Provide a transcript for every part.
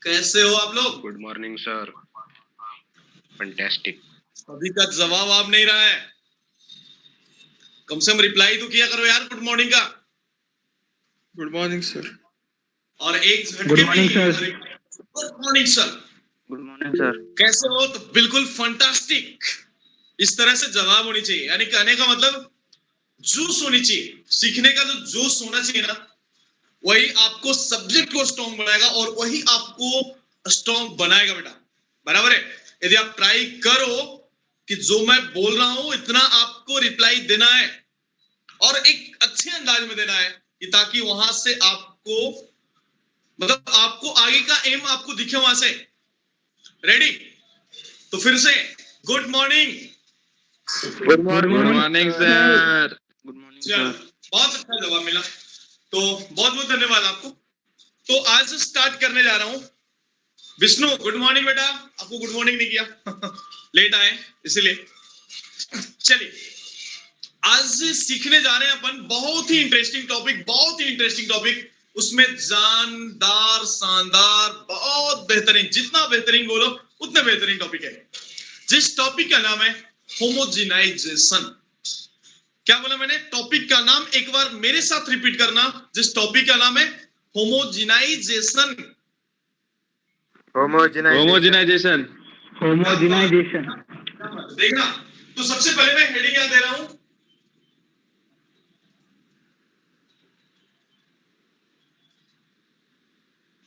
कैसे हो आप लोग? Good morning sir. फैंटास्टिक। अभी तक जवाब आप नहीं रहा है। कम से कम रिप्लाई तो किया करो यार गुड मॉर्निंग का। Good morning sir. और एक झटके गुड मॉर्निंग में sir. Good morning sir. Good morning sir. कैसे हो? तो बिल्कुल फंटास्टिक। इस तरह से जवाब होनी चाहिए, यानी कहने का मतलब जोश होनी चाहिए। सीखने का जो जोश होना चाहिए ना, वही आपको सब्जेक्ट को स्ट्रॉन्ग बनाएगा और वही आपको स्ट्रॉन्ग बनाएगा बेटा। बराबर है? यदि आप ट्राई करो कि जो मैं बोल रहा हूं इतना आपको रिप्लाई देना है और एक अच्छे अंदाज में देना है कि ताकि वहां से आपको मतलब आपको आगे का एम आपको दिखे वहां से। रेडी? तो फिर से good morning. Good morning sir. Good morning चलो, सर। बहुत अच्छा जवाब मिला, तो बहुत बहुत धन्यवाद आपको। तो आज स्टार्ट करने जा रहा हूं। विष्णु गुड मॉर्निंग बेटा। आपको गुड मॉर्निंग नहीं किया लेट आए इसीलिए। चलिए, आज सीखने जा रहे हैं अपन बहुत ही इंटरेस्टिंग टॉपिक, बहुत ही इंटरेस्टिंग टॉपिक। उसमें जानदार, शानदार, बहुत बेहतरीन, जितना बेहतरीन बोलो उतना बेहतरीन टॉपिक है। जिस टॉपिक का नाम है होमोजिनाइजेशन। क्या बोला मैंने? टॉपिक का नाम एक बार मेरे साथ रिपीट करना। जिस टॉपिक का नाम है होमोजिनाइजेशन। होमोजेनाइजेशन। होमोजिनाइजेशन। देखना, तो सबसे पहले मैं हेडिंग क्या दे रहा हूं?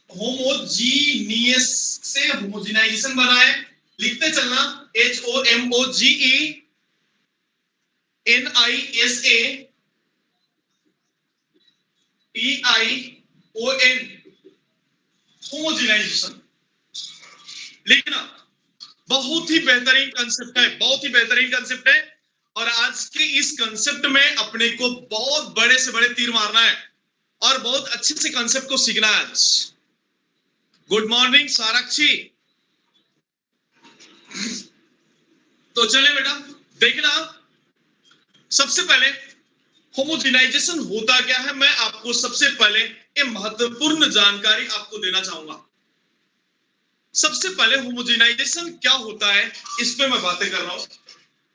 होमोजीनियस से होमोजिनाइजेशन बना है। लिखते चलना, HOMOGENISATION, होमोजिनाइजेशन। लिखना, बहुत ही बेहतरीन कंसेप्ट है, बहुत ही बेहतरीन कंसेप्ट है। और आज के इस कंसेप्ट में अपने को बहुत बड़े से बड़े तीर मारना है और बहुत अच्छे से कंसेप्ट को सीखना है आज। Good morning Sarakshi. तो चले बेटा, देखना सबसे पहले होमोजिनाइजेशन होता क्या है, मैं आपको सबसे पहले एक महत्वपूर्ण जानकारी आपको देना चाहूंगा। सबसे पहले होमोजिनाइजेशन क्या होता है इस पे मैं बातें कर रहा हूं।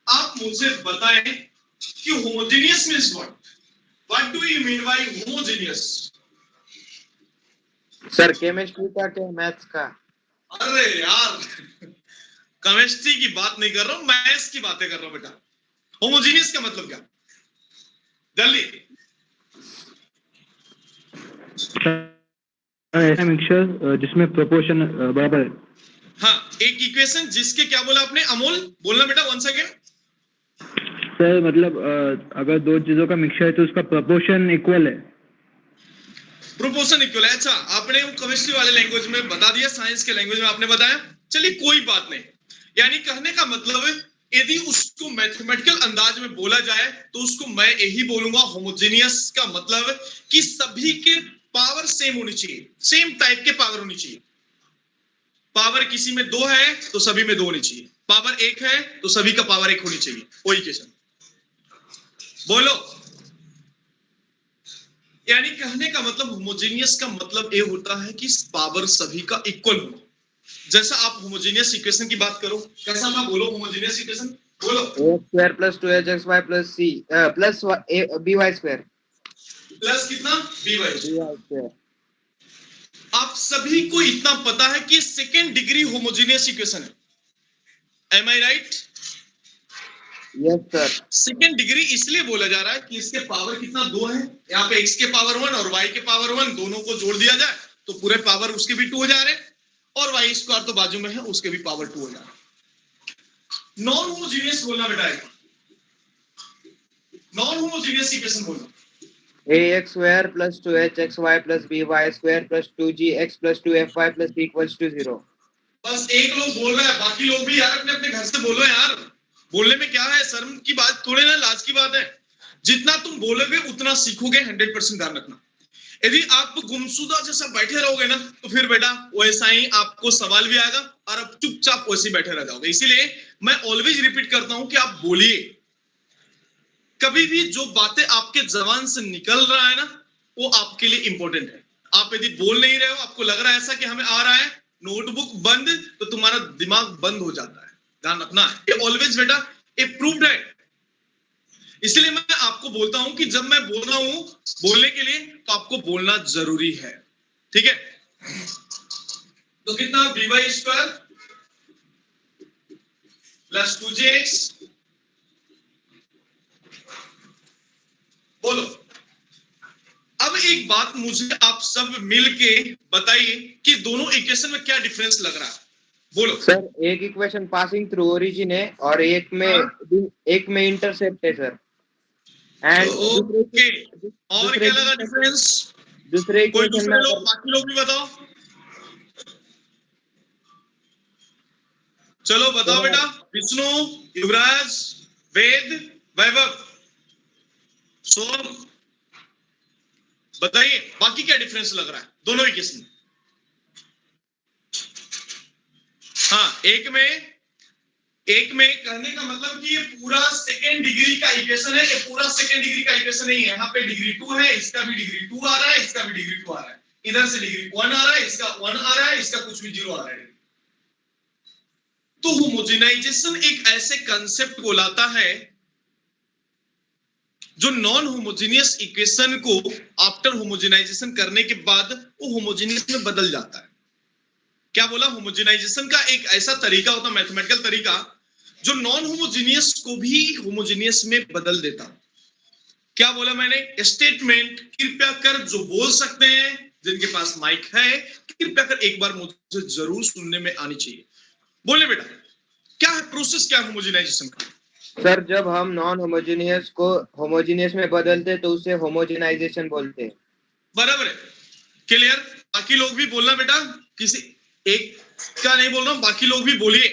आप मुझे बताएं कि homogeneous means what do you mean by homogeneous? Sir chemistry का क्या मैथ्स का? अरे यार, केमिस्ट्री की बात नहीं कर रहा हूं, मैथ्स की बातें कर रहा हूं बेटा। होमोजेनियस का मतलब क्या? जल्दी। ऐसा मिक्सचर जिसमें प्रोपोर्शन बराबर है। हाँ, एक इक्वेशन जिसके क्या बोला आपने अमोल? बोलना बेटा वन सेकेंड। सर मतलब अगर दो चीजों का मिक्सचर है तो उसका प्रोपोर्शन इक्वल है। प्रोपोर्शन इक्वल है। अच्छा, आपने वो केमिस्ट्री वाले लैंग्वेज में बता दिया, साइंस के लैंग्वेज में आपने बताया। चलिए कोई बात नहीं। यानी कहने का मतलब है यदि उसको मैथमेटिकल अंदाज में बोला जाए तो उसको मैं यही बोलूंगा, होमोजेनियस का मतलब कि सभी के पावर सेम होनी चाहिए, सेम टाइप के पावर होनी चाहिए। पावर किसी में 2 है तो सभी में 2 होनी चाहिए, पावर 1 है तो सभी का पावर 1 होनी चाहिए। वही क्वेश्चन बोलो। यानी कहने का मतलब होमोजेनियस का मतलब ये होता है कि पावर सभी का इक्वल होना। जैसा आप होमोजेनियस इक्वेशन की बात करो, कैसा ना बोलो होमोजेनियस इक्वेशन बोलो। a² + 2hxy + c plus by² plus कितना? by²। by²। आप सभी को इतना पता है कि सेकेंड डिग्री होमोजेनियस इक्वेशन है। Am I right? Yes sir. Second degree इसलिए बोला जा रहा है कि इसके पावर कितना 2 है। यहाँ पे x के पावर 1 और y के पावर 1 दोनों को जोड़ दिया जाए तो पूरे पावर उसके भी 2 हो जा रहे हैं, और y स्क्वायर तो बाजू में है उसके भी पावर 2 हो जा रहा है। नॉन होमोजेनियस बोलना बेटा, नॉन होमोजेनियस इक्वेशन बोलना। ax² + 2hxy + by² + 2gx + 2fy + c = 0। बस एक लोग बोल रहा है, बाकी लोग भी यार अपने अपने घर से बोलो यार। बोलने में क्या है, शर्म की बात थोड़े ना, लाज की बात है। जितना तुम बोलोगे उतना सीखोगे, 100% ध्यान रखना। यदि आप गुमसुदा जैसा बैठे रहोगे ना तो फिर बेटा वैसा ही आपको सवाल भी आएगा और आप चुपचाप वैसे ही बैठे रह जाओगे। इसीलिए मैं ऑलवेज रिपीट करता हूं कि आप बोलिए। कभी भी जो बातें आपके जबान से निकल रहा है ना वो आपके लिए इंपॉर्टेंट है। आप यदि बोल नहीं रहे हो, आपको लग रहा है ऐसा कि हमें आ रहा है, नोटबुक बंद तो तुम्हारा दिमाग बंद हो जाता है, ध्यान रखना। ये ऑलवेज बेटा ये प्रूव्ड है। इसलिए मैं आपको बोलता हूं कि जब मैं बोल रहा हूं बोलने के लिए तो आपको बोलना जरूरी है, ठीक है। तो कितना by² प्लस 2jx, बोलो। अब एक बात मुझे आप सब मिलके बताइए कि दोनों इक्वेशन में क्या डिफरेंस लग रहा है, बोलो। सर एक इक्वेशन पासिंग थ्रू ओरिजिन है और एक में इंटरसेप्ट है सर। एंड ओके, और क्या लगा डिफरेंस? दूसरे कोई इक्वेशन दूसरे में लोग, बाकी लोग भी बताओ। चलो बताओ बेटा, विष्णु, युवराज, वेद, वैभव, सोम, बताइए बाकी क्या डिफरेंस लग रहा है दोनों इक्वेशन में? हाँ, एक में कहने का मतलब कि ये पूरा सेकेंड डिग्री का इक्वेशन है, ये पूरा सेकेंड डिग्री का इक्वेशन नहीं है। यहाँ पे डिग्री 2 है, इसका भी डिग्री 2 आ रहा है, इसका भी डिग्री 2 आ रहा है, इधर से डिग्री 1 आ रहा है, इसका 1 आ रहा है, इसका कुछ भी 0 आ रहा है। तो होमोजेनाइजेशन एक ऐसे कंसेप्ट को लाता है जो नॉन होमोजेनियस इक्वेशन को आफ्टर होमोजेनाइजेशन करने के बाद वो होमोजेनियस में बदल जाता है। क्या बोला? होमोजेनाइजेशन का एक ऐसा तरीका होता है, मैथमेटिकल तरीका, जो नॉन होमोजेनियस को भी होमोजेनियस में बदल देता। क्या बोला मैंने? स्टेटमेंट कृपया कर जो बोल सकते हैं, जिनके पास माइक है, कृपया कर एक बार मुझे जरूर सुनने में आनी चाहिए। बोले बेटा, क्या है प्रोसेस, क्या है होमोजेनाइजेशन का? सर जब हम नॉन होमोजेनियस को होमोजेनियस में बदलते तो उसे होमोजेनाइजेशन बोलते हैं। बराबर है, क्लियर। बाकी लोग भी बोलना बेटा, किसी एक का नहीं बोल रहा हूं, बाकी लोग भी बोलिए,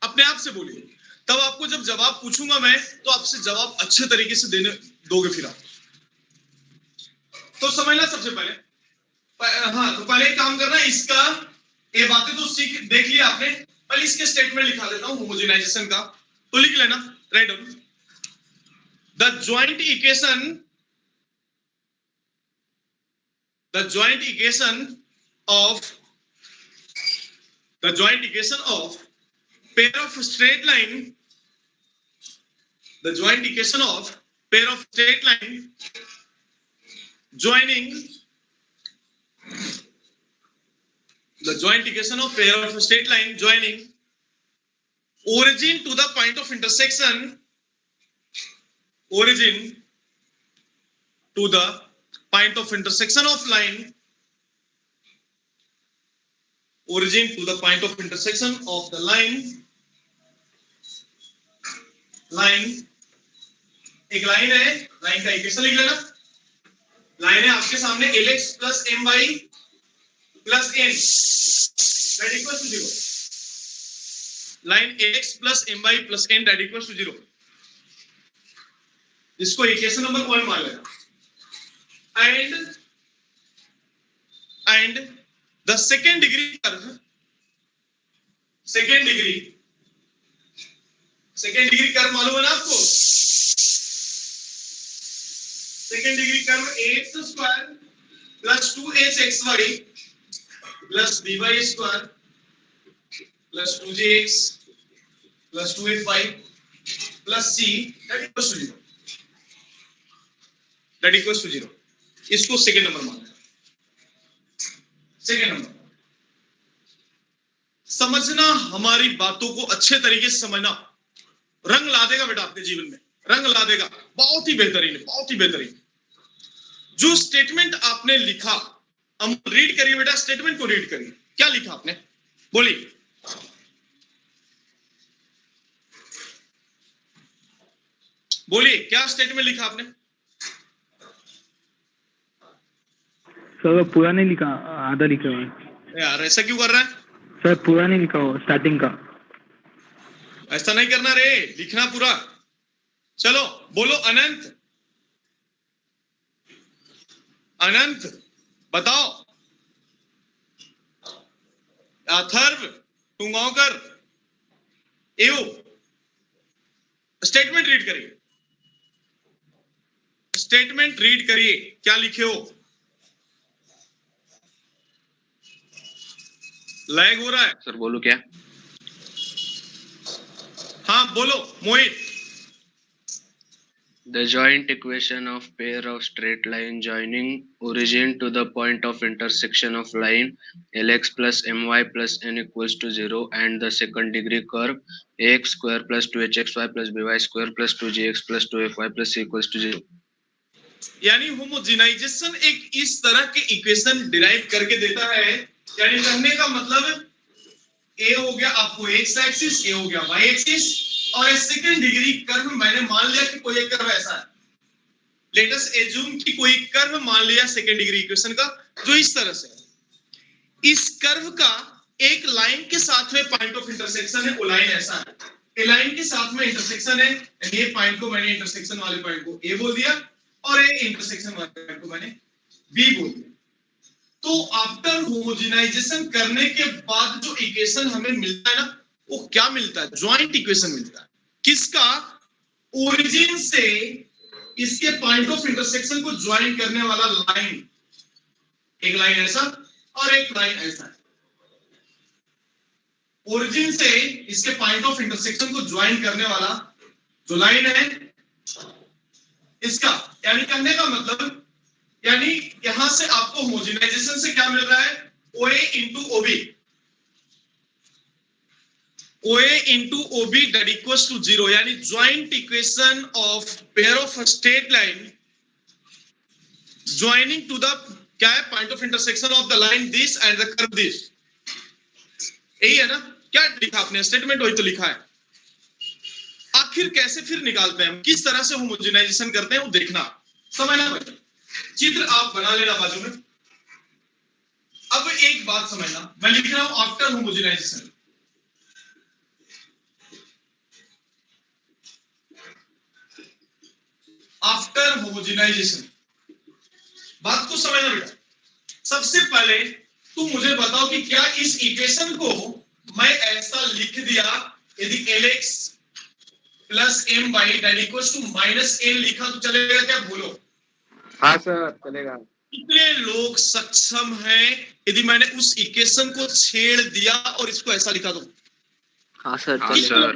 अपने आप से बोलिए। तब आपको जब जवाब पूछूंगा मैं तो आपसे जवाब अच्छे तरीके से देने दोगे फिर आप। तो समझना सबसे पहले, हाँ, तो पहले एक काम करना, इसका ये बातें तो सीख देख लिया आपने, पहले इसके स्टेटमेंट लिखा देता हूं होमोजेनाइजेशन का, तो लिख लेना, write down. The joint equation of pair of straight line joining origin to the point of intersection of line, origin to the point of intersection of the line, एक लाइन है, line का equation लिख लेना। Line है आपके सामने lx plus my plus n that equals to 0। Line lx plus my plus n that equals to 0, इसको equation number 1 मान लेना। and the second degree curve मालूम है ना आपको? Second degree curve ax square plus 2hxy plus by square plus 2jx plus 2fy plus c that equals to 0। इसको second number मानना। Second number समझना, हमारी बातों को अच्छे तरीके से समझना, रंग ला देगा बेटा आपके जीवन में, रंग ला देगा। बहुत ही बेहतरीन, बहुत ही बेहतरीन। जो स्टेटमेंट आपने लिखा, हम रीड करिए बेटा, स्टेटमेंट को रीड करिए। क्या लिखा आपने, बोलिए। बोलिए, क्या स्टेटमेंट लिखा आपने? सर पूरा नहीं लिखा, आधा लिखा हुआ है। यार ऐसा क्यों कर रहा है? सर पूरा नहीं लिखा हुआ, स्टार्टिंग का। ऐसा नहीं करना रे, लिखना पूरा। चलो बोलो, अनंत, अनंत बताओ। अथर्व, टुंगांवकर, एव, स्टेटमेंट रीड करिए, स्टेटमेंट रीड करिए, क्या लिखे हो? लैग हो रहा है? सर बोलूं क्या? हाँ बोलो मोहित। The joint equation of pair of straight line joining origin to the point of intersection of line Lx plus My plus n equals to 0 and the second degree curve ax square plus 2hxy plus by square plus 2gx plus 2fy plus c equals to 0. यानी homogenization एक इस तरह के equation derive करके देता है, यानी कहने का मतलब ए हो गया आपको एक्स एक्सिस, ए हो गया वाई एक्सिस, और सेकंड डिग्री कर्व मैंने मान लिया कि कोई एक कर्व ऐसा है, लेट अस एज्यूम कि कोई कर्व मान लिया सेकंड डिग्री इक्वेशन का जो इस तरह से है। इस कर्व का एक लाइन के साथ में पॉइंट ऑफ इंटरसेक्शन है, वो लाइन ऐसा है, ए लाइन के साथ में इंटरसेक्शन है, ये पॉइंट को मैंने इंटरसेक्शन वाले पॉइंट को ए बोल दिया और ए इंटरसेक्शन वाले पॉइंट को मैंने बी बोल दिया। तो आफ्टर होमोजेनाइजेशन करने के बाद जो इक्वेशन हमें मिलता है ना, वो क्या मिलता है? ज्वाइंट इक्वेशन मिलता है। किसका? ओरिजिन से इसके पॉइंट ऑफ इंटरसेक्शन को ज्वाइन करने वाला लाइन, एक लाइन ऐसा और एक लाइन ऐसा। ओरिजिन से इसके पॉइंट ऑफ इंटरसेक्शन को ज्वाइन करने वाला जो लाइन है इसका, यानी कहने का मतलब, यानी यहां से आपको होमोजेनाइजेशन से क्या मिल रहा है? OA into OB, OA into OB that equals to 0, यानी joint equation of pair of a straight line joining to the क्या है? Point of intersection of the line this and the curve this, यही है ना? क्या लिखा आपने? Statement वही तो लिखा है। आखिर कैसे फिर निकालते हैं, किस तरह से होमोजेनाइजेशन करते हैं वो देखना, समझना भाई। चित्र आप बना लेना बाजू में। अब एक बात समझना, मैं लिख रहा हूं आफ्टर होमोजेनाइजेशन, आफ्टर होमोजेनाइजेशन। बात को समझना बेटा। सबसे पहले तुम मुझे बताओ कि क्या इस इक्वेशन को मैं ऐसा लिख दिया, यदि Lx plus m y that equals to minus n लिखा तो चलेगा क्या? बोलो। हाँ सर चलेगा। कितने लोग सक्षम हैं यदि मैंने उस इक्वेशन को छेड़ दिया और इसको ऐसा लिखा तो? हाँ सर चलेगा।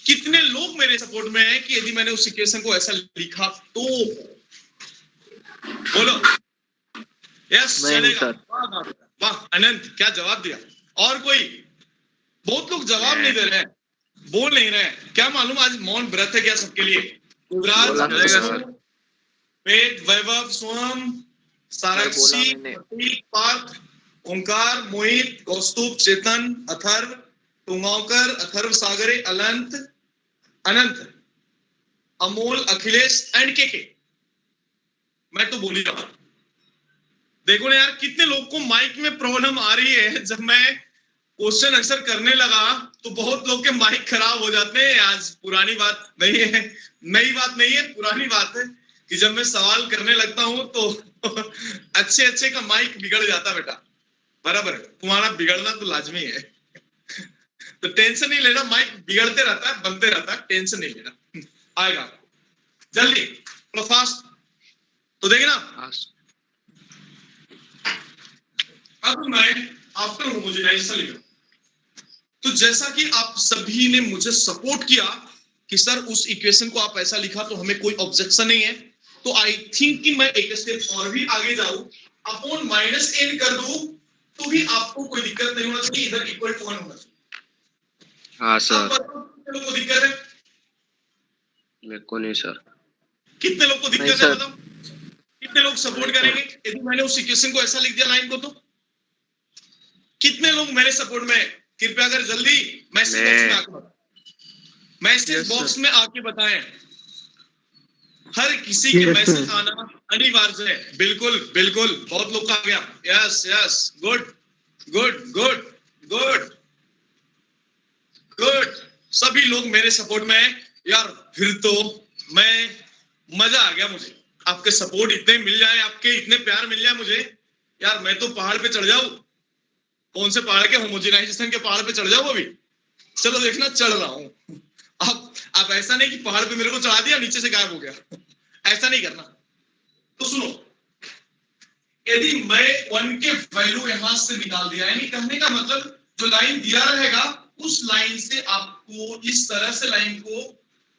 कितने लोग मेरे सपोर्ट में हैं कि यदि मैंने उस इक्वेशन को ऐसा लिखा तो? बोलो। यस चलेगा। वाह अनंत, क्या जवाब दिया। और कोई? बहुत लोग जवाब नहीं दे रहे हैं, बोल नहीं रहे हैं। क्या मालूम आज मौन व्रत है क्या सबके लिए? युवराज, वेद, वैभव, सोहम, साराक्षी, प्रतीक, पार्थ, ओंकार, मोहित, कौस्तुभ, चेतन, अथर्व, तुंगावकर, अथर्व सागरे, अनंत, अमोल, अखिलेश एंड के। मैं तो बोल ही रहा हूं। देखो ना यार, कितने लोग को माइक में प्रॉब्लम आ रही है। जब मैं क्वेश्चन आंसर करने लगा तो बहुत लोग के माइक खराब हो जाते हैं। आज पुरानी बात नहीं है, नई बात नहीं है, पुरानी बात है कि जब मैं सवाल करने लगता हूं तो अच्छे का माइक बिगड़ जाता बेटा। बराबर है, तुम्हारा बिगड़ना तो लाजमी है। तो टेंशन नहीं लेना, माइक बिगड़ते रहता है, बनते रहता है, टेंशन नहीं लेना, आएगा जल्दी, थोड़ा फास्ट। तो देखिए ना, अब मैं आफ्टर होमोजेनाइजेशन लिख रहा हूं। तो जैसा कि आप सभी ने मुझे सपोर्ट किया कि सर उस इक्वेशन को आप ऐसा लिखा तो हमें कोई ऑब्जेक्शन नहीं है, तो आई थिंक कि मैं एक स्टेप और भी आगे जाऊं, अपॉन माइनस एन कर दूं तो भी आपको कोई दिक्कत नहीं होना चाहिए, इधर इक्वल टू 1 होना चाहिए। हाँ सर। कितने लोग को दिक्कत है? मेरे को नहीं सर। कितने लोग को दिक्कत है बताओ? कितने लोग सपोर्ट करेंगे यदि मैंने उस इक्वेशन को ऐसा लिख दिया लाइन को? तो कितने लोग मेरे सपोर्ट में? कृपया कर जल्दी मैसेज बॉक्स में आके बताएं, मैसेज बॉक्स में आके बताएं। हर किसी के मैसेज आना अनिवार्य है। बिल्कुल बिल्कुल, बहुत लोग का आ गया। Yes yes, good good good good good, सभी लोग मेरे सपोर्ट में हैं यार। फिर तो मैं मजा आ गया मुझे, आपके सपोर्ट इतने मिल जाए, आपके इतने प्यार मिल जाए मुझे यार, मैं तो पहाड़ पे चढ़ जाऊं। कौन से पहाड़ के? होमोजेनाइजेशन के पहाड़ पे चढ़ जाऊं अभी। चलो देखना, चढ़ रहा हूं। आप ऐसा नहीं कि पहाड़ पे मेरे को चढ़ा दिया नीचे से गायब हो गया, ऐसा नहीं करना। तो सुनो, यदि मैं 1 के वैल्यू यहां से निकाल दिया, यानी कहने का मतलब जो लाइन दिया रहेगा उस लाइन से आपको इस तरह से लाइन को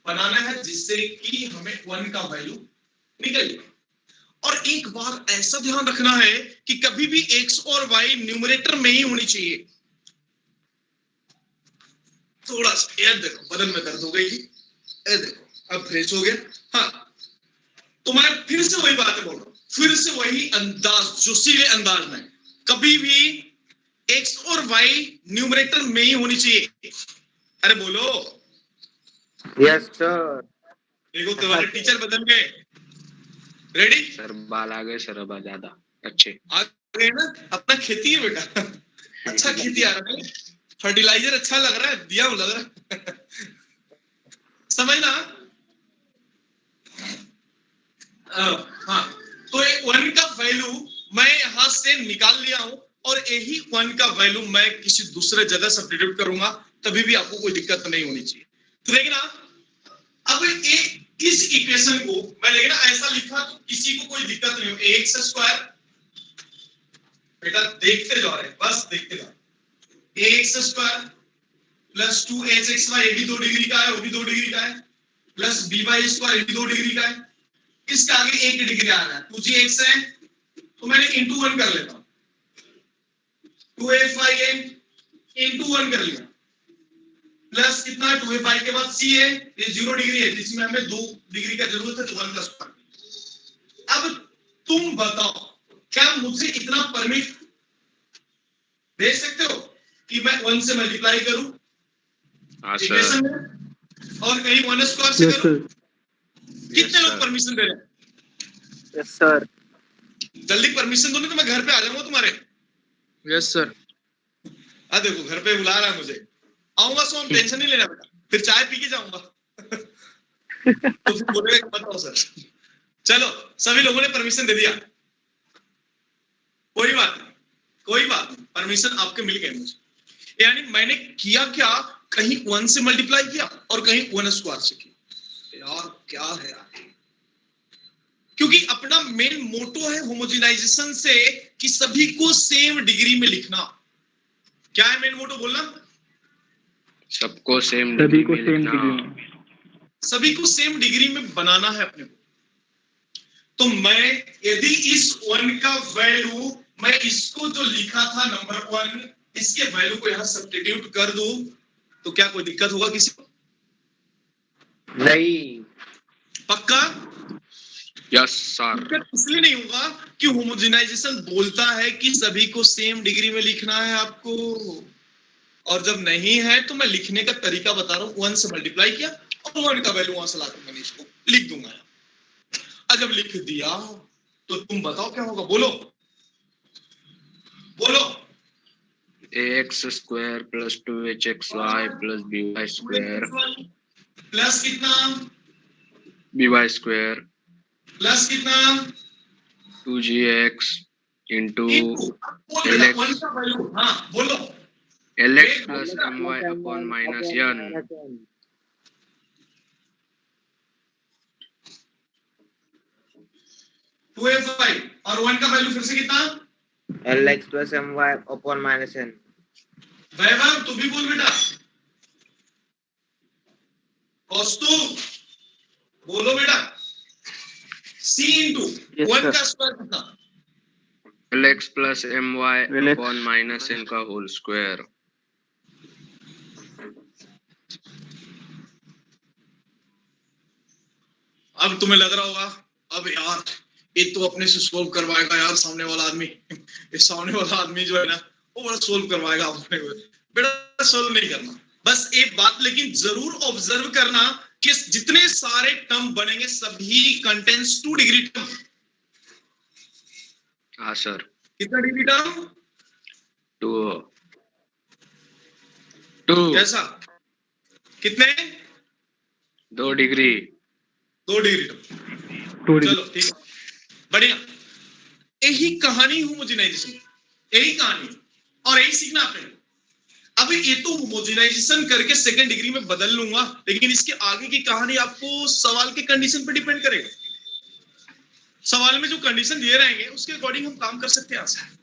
बनाना है जिससे कि हमें 1 का वैल्यू निकल जाए। और एक बात ऐसा ध्यान रखना है कि कभी भी x और y न्यूमरेटर में ही होनी चाहिए। थोड़ा सा यार देखो बदन में दर्द हो गई, ये देखो अब फ्रेश हो गया। हाँ, तो मैं फिर से वही बातें बोल रहा हूं, फिर से वही अंदाज, जो सीधे अंदाज में कभी भी x और y न्यूमरेटर में ही होनी चाहिए। अरे बोलो। Yes sir. देखो तुम्हारे टीचर बदल गए। रेडी सर बाल आ गए सर, अब ज्यादा अच्छे आ गए ना। अपना खेती है बेटा, अच्छा खेती आ रहा है, फर्टिलाइजर अच्छा लग रहा है, दिया लग रहा है समझ ना। हाँ, तो एक 1 का वैल्यू मैं यहां से निकाल लिया हूं और यही 1 का वैल्यू मैं किसी दूसरे जगह सब्स्टिट्यूट करूंगा, तभी भी आपको कोई दिक्कत नहीं होनी चाहिए। तो देखना, अब इस इक्वेशन को मैं लेकिन ऐसा लिखा तो किसी को कोई दिक्कत नहीं हो। एक्स स्क्वायर, बेटा देखते जाओ, बस देखते जाओ। एक्स स्क्वायर प्लस 2hxy, ये भी 2 डिग्री का है, वो भी 2 डिग्री का है, प्लस by स्क्वायर, ये भी 2 डिग्री का है। इसका आगे 1 डिग्री आ रहा है, 2gx है तो मैंने इंटू 1 कर लेता हूं, 2fy इंटू 1 कर लिया, प्लस कितना 2fy के बाद c है, ये 0 डिग्री है जिसमें हमें 2 डिग्री का जरूरत है, तो 1 का स्क्वायर। अब तुम बताओ क्या मुझे इतना परमिट दे सकते हो कि मैं 1 से मल्टीप्लाई करूं इक्वेशन में और कहीं 1 स्क्वायर से करूं? कितने लोग परमिशन दे रहे हैं? Yes sir. जल्दी परमिशन दो, नहीं तो मैं घर पे आ जाऊंगा तुम्हारे। Yes sir. देखो घर पे बुला रहा है मुझे, आऊंगा सो टेंशन नहीं लेना बेटा, फिर चाय पी के जाऊंगा तो फिर बोलेगा बताओ सर। चलो सभी लोगों ने परमिशन दे दिया, कोई बात नहीं, कोई बात नहीं, परमिशन आपके मिल गए मुझे। यानी मैंने किया क्या, कहीं 1 से मल्टीप्लाई किया और कहीं 1 स्क्वायर से किया। यार क्या है यार, क्योंकि अपना मेन मोटो है होमोजेनाइजेशन से कि सभी को सेम डिग्री में लिखना। क्या है मेन मोटो बोलना? सबको सेम सभी को डिग्री सेम में लिखना। डिग्री में, सभी को सेम डिग्री में बनाना है अपने को। तो मैं यदि इस 1 का वैल्यू मैं इसको जो लिखा था नंबर 1, इसके वैल्यू को यहां सब्स्टिट्यूट कर दूं तो क्या कोई दिक्कत होगा किसी को? नहीं। पक्का? Yes sir. दिक्कत इसलिए नहीं होगा कि होमोजेनाइजेशन बोलता है कि सभी को सेम डिग्री में लिखना है आपको, और जब नहीं है तो मैं लिखने का तरीका बता रहा हूं। 1 से मल्टीप्लाई किया और 1 का वैल्यू वहां से लाकर मैंने इसको लिख दूंगा। जब लिख दिया तो तुम बताओ क्या होगा, बोलो बोलो। X square plus 2hxy plus by square plus कितना, by स्क्वायर प्लस कितना, 2gx इंटू LX। 1 का वैल्यू, हाँ बोलो। lx plus my upon minus n 2f5 और 1 का वैल्यू फिर से कितना? lx plus my upon minus n। वैभव तू भी बोल बेटा, कौस्तु बोलो बेटा। c इंटू 1 का स्क्वायर कितना? lx plus my upon minus n का होल स्क्वायर। अब तुम्हें लग रहा होगा अब यार ये तो अपने से सोल्व करवाएगा यार सामने वाला आदमी। ये सामने वाला आदमी जो है ना वो बड़ा सोल्व करवाएगा अपने को। बेटा सोल्व नहीं करना, बस एक बात लेकिन जरूर ऑब्जर्व करना कि जितने सारे टर्म बनेंगे सभी कंटेंट्स 2 डिग्री टर्म। हाँ सर। कितना डिग्री टर्म? 2 कैसा, कितने? 2 डिग्री। 2 degree term. चलो ठीक है, बढ़िया। यही कहानी होमोजेनाइजेशन, यही कहानी और यही सीखना आपने। अब ये तो होमोजेनाइजेशन करके सेकंड डिग्री में बदल लूंगा, लेकिन इसके आगे की कहानी आपको सवाल के कंडीशन पर डिपेंड करेगा। सवाल में जो कंडीशन दिए रहेंगे उसके अकॉर्डिंग हम काम कर सकते हैं आंसर।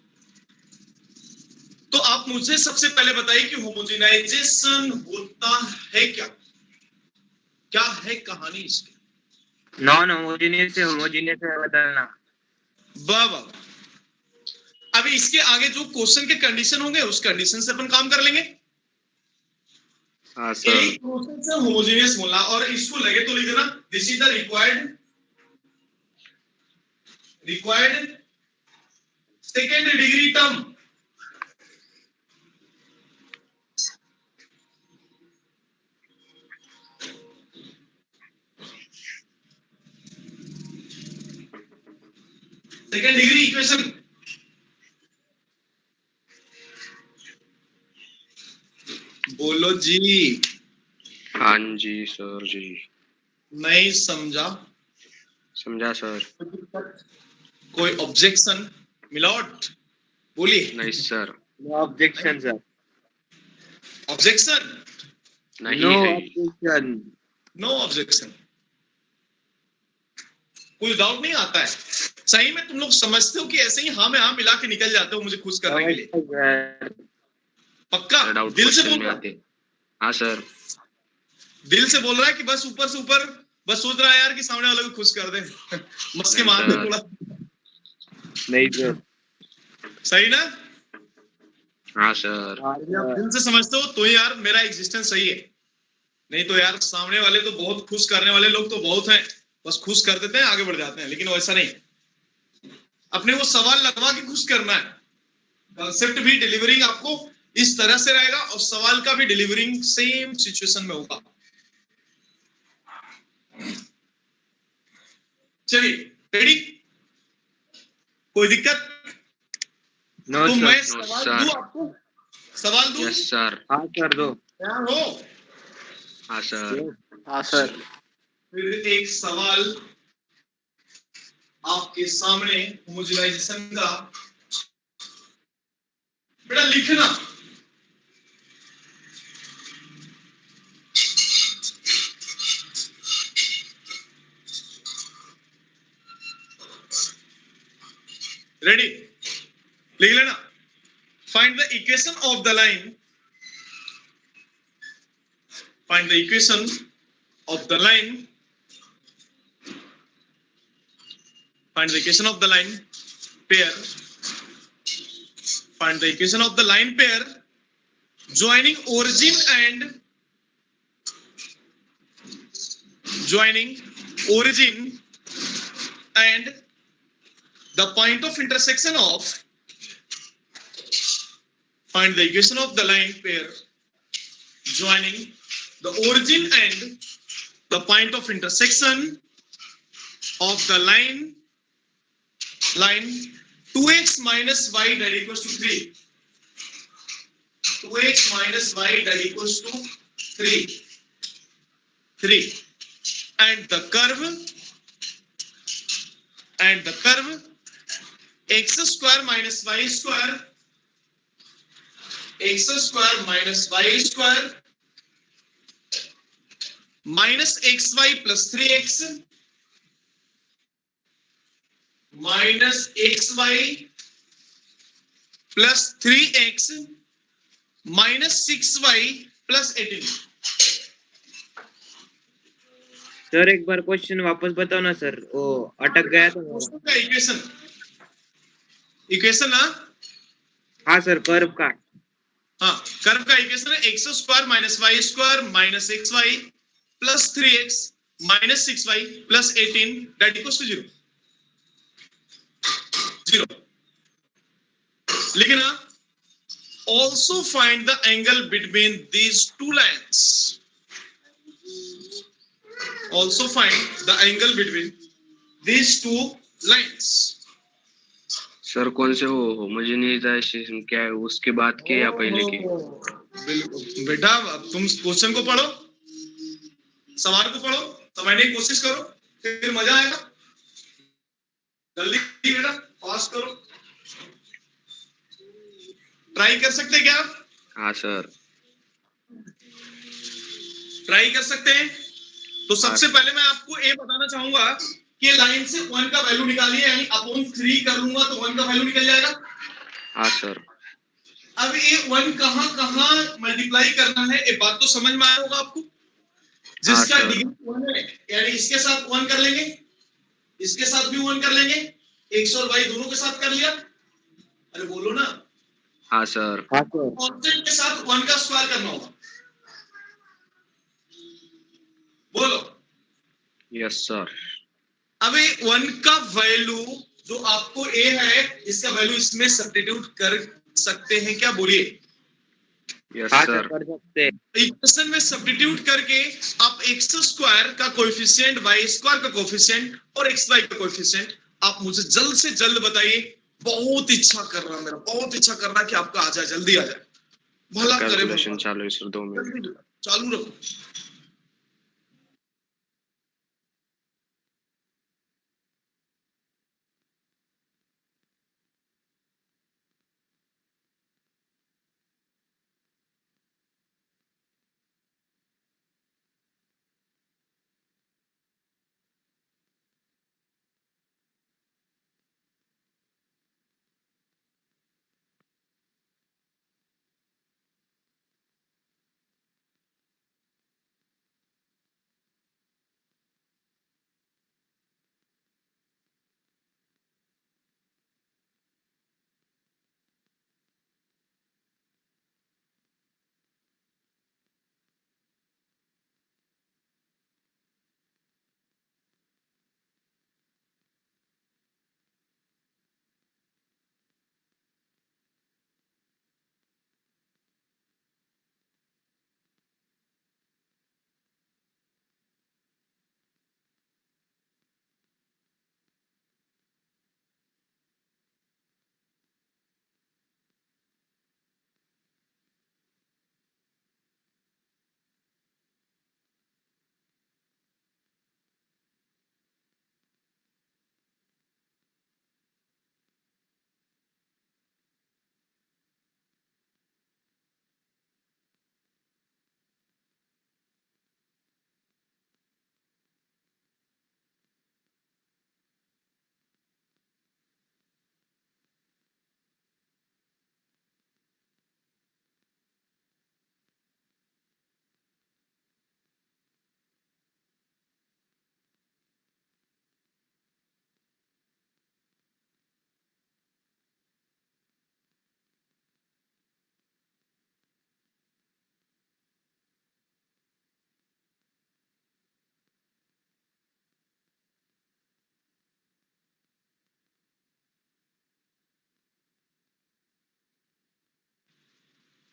तो आप मुझे सबसे पहले बताइए कि होमोजेनाइजेशन होता है क्या, क्या है कहानी इसकी? नॉन होमोजेनियस से होमोजेनियस में बदलना। वाह वाह। अभी इसके आगे जो क्वेश्चन के कंडीशन होंगे उस कंडीशन से अपन काम कर लेंगे। हाँ सर। एक क्वेश्चन से होमोजेनियस बोलना, और इसको लगे तो लिख देना this is the required second degree term. Second degree equation. बोलो जी। हाँ जी सर जी। नहीं समझा? समझा सर। कोई ऑब्जेक्शन मिलॉट? बोलिए। नहीं sir. No objection sir. Objection? नहीं नो है। ऑब्जेक्शन। No objection. कोई डाउट नहीं आता है? सही में तुम लोग समझते हो कि ऐसे ही हाँ में हाँ मिला के निकल जाते हो मुझे खुश करने के लिए? पक्का डाउट दिल से क्वेश्चन बोल में रहा? आते। हाँ सर। दिल से बोल रहा है कि बस ऊपर से ऊपर बस सोच रहा है यार कि सामने वाले को खुश कर दे, मस्के मार दे थोड़ा। नहीं सर। सही ना? हाँ सर। यदि आप दिल से समझते हो तो यार मेरा एग्जिस्टेंस सही है, नहीं तो यार सामने वाले तो बहुत खुश करने वाले लोग तो बहुत हैं, बस खुश कर देते हैं आगे बढ़ जाते हैं, लेकिन वैसा नहीं। अपने को सवाल लगवा के खुश करना है। कंसेप्ट भी डिलीवरिंग आपको इस तरह से रहेगा और सवाल का भी डिलीवरिंग सेम सिचुएशन में होगा। चलिए रेडी? कोई दिक्कत? नो तो सर। मैं नो सवाल सर। दूं आपको? सवाल दूं? Yes sir. हाँ सर दो। तैयार हो? हाँ सर। हाँ सर। फिर एक सवाल आपके सामने होमोजेनाइजेशन का, बेटा लिखना। रेडी? लिख लेना। Find the equation of the line, find the equation of the line, find the equation of the line pair, find the equation of the line pair joining origin and the point of intersection of, find the equation of the line pair joining the origin and the point of intersection of the line 2x minus y that equals to 3, 2x minus y that equals to 3, and the curve x square minus y square, x square minus y square minus xy plus 3x minus xy plus 3x minus 6y plus 18। Sir एक बार question वापस बताओ ना sir, वो अटक गया था मेरा। उसका इक्वेशन ना? हाँ सर कर्व का। हाँ कर्व का इक्वेशन है x square minus y square minus x y plus 3x minus 6y plus 18 that equals to 0। लिखना also find the angle between these two lines, also find the angle between these two lines। Sir कौन से वो homogenization क्या है, उसके बाद के या पहले के? बिल्कुल बेटा, अब तुम क्वेश्चन को पढ़ो, सवाल को पढ़ो, समझने की कोशिश करो, फिर मजा आएगा। जल्दी बेटा पास करो। ट्राई कर सकते क्या आप? हाँ सर। ट्राई कर सकते हैं। तो सबसे पहले मैं आपको ये बताना चाहूंगा कि लाइन से 1 का वैल्यू निकालिए, यानी अपॉन 3 कर लूंगा तो 1 का वैल्यू निकल जाएगा। हाँ सर। अब ये 1 कहाँ मल्टीप्लाई करना है, ये बात तो समझ में आया होगा आपको। जिसका हाँ, सर। डिग्री 1 है, यानी इसके साथ 1 कर लेंगे, इसके साथ भी 1 कर लेंगे, x और y दोनों के साथ कर लिया। अरे बोलो ना। हाँ सर। हाँ सर। कांस्टेंट के साथ 1 का स्क्वायर करना होगा। बोलो। Yes sir. अब 1 का वैल्यू जो आपको a है, इसका वैल्यू इसमें सब्स्टिट्यूट कर सकते हैं क्या, बोलिए। यस हाँ सर। कर सकते हैं। इक्वेशन में सब्स्टिट्यूट करके आप x स्क्वायर का कोएफिशिएंट, y स्क्वायर का कोएफिशिएंट और xy का कोएफिशिएंट आप मुझे जल्द से जल्द बताइए। बहुत इच्छा कर रहा, मेरा बहुत इच्छा कर रहा है कि आपका आ जाए, जल्दी आ जाए, भला करे कैलकुलेशन भगवान। चालू है सर, 2 मिनट। जल्दी चालू रखो।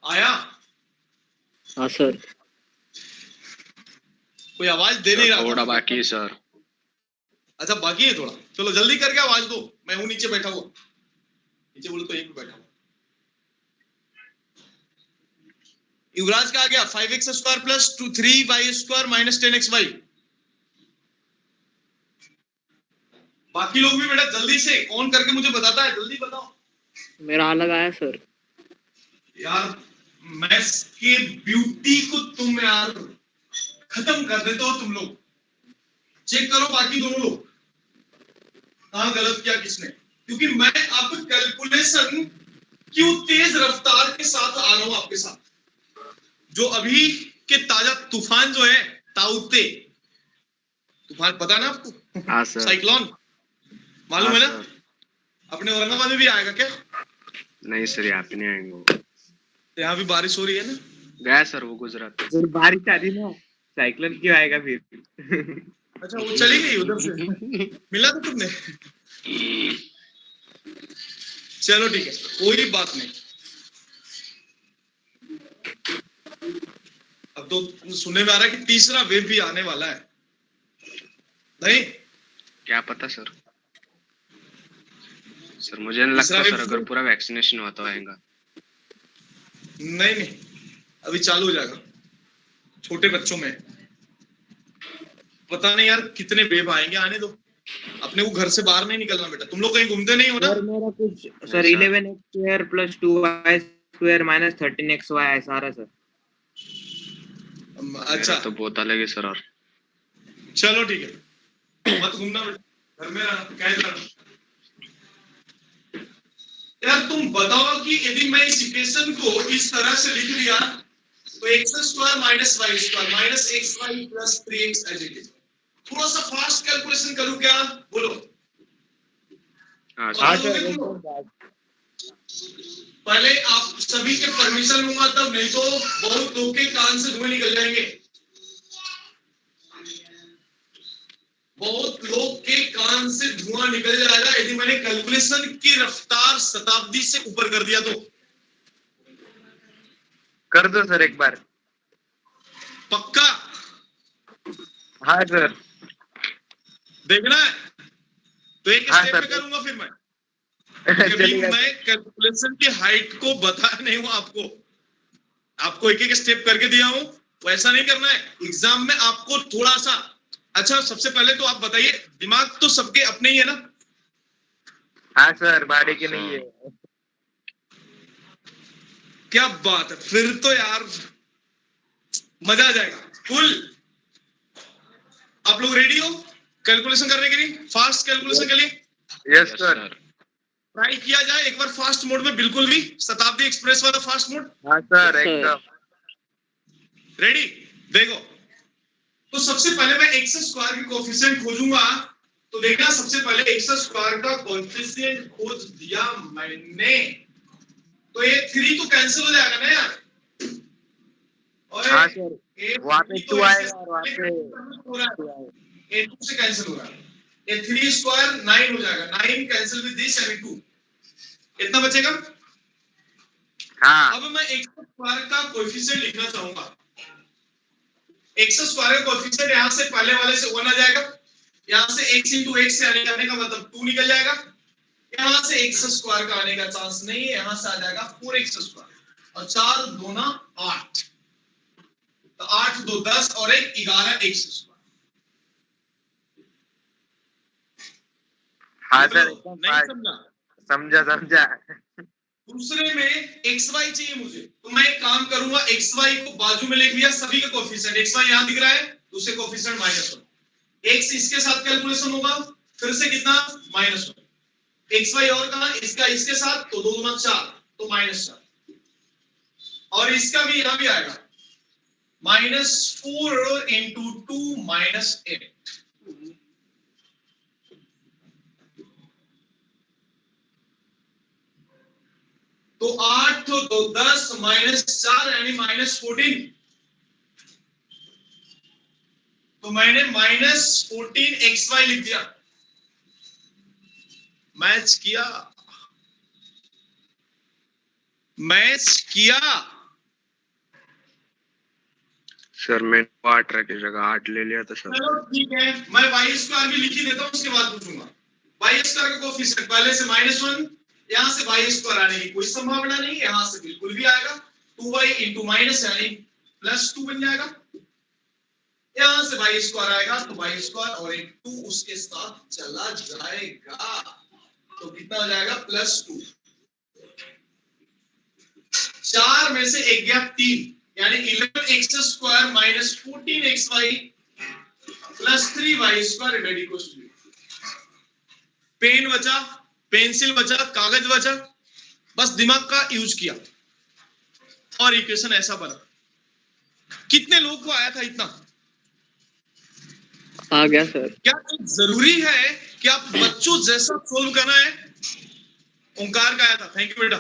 आया? हाँ सर। कोई आवाज दे नहीं रहा था। थोड़ा बाकी है सर। अच्छा बाकी है थोड़ा, चलो जल्दी करके आवाज दो। मैं हूं नीचे बैठा हुआ, नीचे बोलो तो यहीं पे बैठा हुआ। युवराज का आ गया 5x square plus 3y square minus 10xy। बाकी लोग भी बेटा जल्दी से कौन करके मुझे बताता है, जल्दी बताओ मेरा अलग आया सर। यार। मैथ्स के ब्यूटी को तुम यार खत्म कर देते हो तुम लोग। चेक करो बाकी दोनों लोग कहां गलत किया किसने, क्योंकि मैं अब कैलकुलेशन क्यों तेज रफ्तार के साथ आ रहा हूं आपके साथ। जो अभी के ताजा तूफान जो है, ताउते तूफान, पता ना आपको? हाँ सर। साइक्लोन मालूम हाँ है ना? सर। अपने औरंगाबाद में भी आएगा क्या? नहीं सर, यहाँ पे नहीं आएंगे वो। यहाँ भी बारिश हो रही है ना? गया सर वो गुजरात। फिर बारिश आ रही ना, साइक्लोन क्यों आएगा फिर? अच्छा वो चली गई उधर से, मिला था तुमने? चलो ठीक है, कोई बात नहीं। अब तो सुनने में आ रहा है कि तीसरा वेव भी आने वाला है, नहीं? क्या पता सर। सर मुझे नहीं लगता सर, अगर पूरा वैक्सीनेशन हुआ तो आएगा। नहीं नहीं, अभी चालू हो जाएगा छोटे बच्चों में। पता नहीं यार कितने वेव आएंगे, आने दो। अपने को घर से बाहर नहीं निकलना बेटा। तुम लोग कहीं घूमते नहीं हो ना? सर मेरा कुछ sir 11x square plus 2y square minus 13xy ऐसा आ रहा है सर। अच्छा तो बहुत अलग है सर। और चलो ठीक है, मत घूमना बेटा। घर में रहना, कैद रहना। यार तुम बताओ कि यदि मैं इस इक्वेशन को इस तरह से लिख दिया तो x square minus y square minus x y plus 3x as it is. थोड़ा सा फास्ट कैलकुलेशन करूं क्या? बोलो। हाँ हाँ सर। सर देखो, एकदम बात। पहले आप सभी के परमिशन लूंगा तब, नहीं तो बहुत लोग के कान से धुएं निकल जाएंगे। बहुत लोग के कान से धुआं निकल जाएगा यदि मैंने कैलकुलेशन की रफ्तार शताब्दी से ऊपर कर दिया तो। कर दो सर एक बार। पक्का? हाँ सर। देखना है तो एक हाँ स्टेप सर। में करूंगा फिर मैं। कभी चलिएगा मैं कैलकुलेशन की हाइट को बताया नहीं हूं आपको, आपको एक एक स्टेप करके दिया हूं। वैसा नहीं करना है एग्जाम में आपको थोड़ा सा। अच्छा सबसे पहले तो आप बताइए, दिमाग तो सबके अपने ही है ना? हाँ सर भाड़े के नहीं है। क्या बात है, फिर तो यार मजा आ जाएगा फुल। आप लोग रेडी हो कैलकुलेशन करने के लिए, फास्ट कैलकुलेशन के लिए? Yes sir. ट्राई किया जाए एक बार फास्ट मोड में, बिल्कुल भी शताब्दी एक्सप्रेस वाला फास्ट मोड। हाँ सर Yes, sir. एकदम। रेडी? देखो, तो सबसे पहले मैं एक्स स्क्वायर की कोफिशिएंट खोजूंगा। तो देखना, सबसे पहले एक्स स्क्वायर का कोफिशिएंट खोज दिया मैंने, तो ये 3 तो कैंसिल हो जाएगा ना यार। और हाँ सर वहाँ पे 2 आएगा और वहाँ पे ये 2 से कैंसिल हो रहा है। ये 3 स्क्वायर 9 हो जाएगा, 9 कैंसिल विद दिस यानी 2, इतना बचेगा। हाँ अब मैं एक्स स्क्वायर का कोएफिशिएंट लिखना चाहूंगा। एक्स स्क्वायर का कोएफिशिएंट यहां से पहले वाले से 1 आ जाएगा, यहां से x into x से आने का मतलब 2 निकल जाएगा। यहां से एक्स स्क्वायर का आने का चांस नहीं है, यहां से आ जाएगा 4x स्क्वायर और 4 दूना 8, तो 8 2 10 और 1 11 x स्क्वायर। हाँ सर एकदम नहीं बात। समझा? समझा समझा। दूसरे में xy चाहिए मुझे, तो मैं एक काम करूंगा, xy को बाजू में लिख लिया, सभी का कोएफिशिएंट xy यहां दिख रहा है, दूसरे कोएफिशिएंट -1, x इसके साथ कैलकुलेशन होगा, फिर से कितना -1, xy और कहां, इसका इसके साथ, तो 2 दूना 4, तो -4, और इसका भी यहां भी आएगा -4 into 2 -8। तो 8 तो 10 -4 यानी -14, तो मैंने -14 xy लिख दिया। मैच किया, मैच किया। सर मैंने 8 की जगह 8 ले लिया था सर। चलो ठीक है, मैं y स्क्वायर भी लिख ही देता हूं, उसके बाद पूछूंगा। y स्क्वायर का कोएफिशिएंट पहले से -1, यहां से y स्क्वायर आने की कोई संभावना नहीं, यहां से बिल्कुल भी आएगा, 2y into माइनस यानी +2 बन जाएगा। यहां से y स्क्वायर आएगा तो y स्क्वायर और एक 2 उसके साथ चला जाएगा, तो कितना हो जाएगा +2। 4 में से एक गया 3, यानी 11x square minus 14xy plus 3y square equal to 0। Pen बचा, पेंसिल बचा, कागज बचा, बस दिमाग का यूज किया और इक्वेशन ऐसा बना। कितने लोग को आया था इतना? आ गया सर। क्या जरूरी है कि आप बच्चों जैसा सोल्व करना है? ओंकार का आया था, थैंक यू बेटा।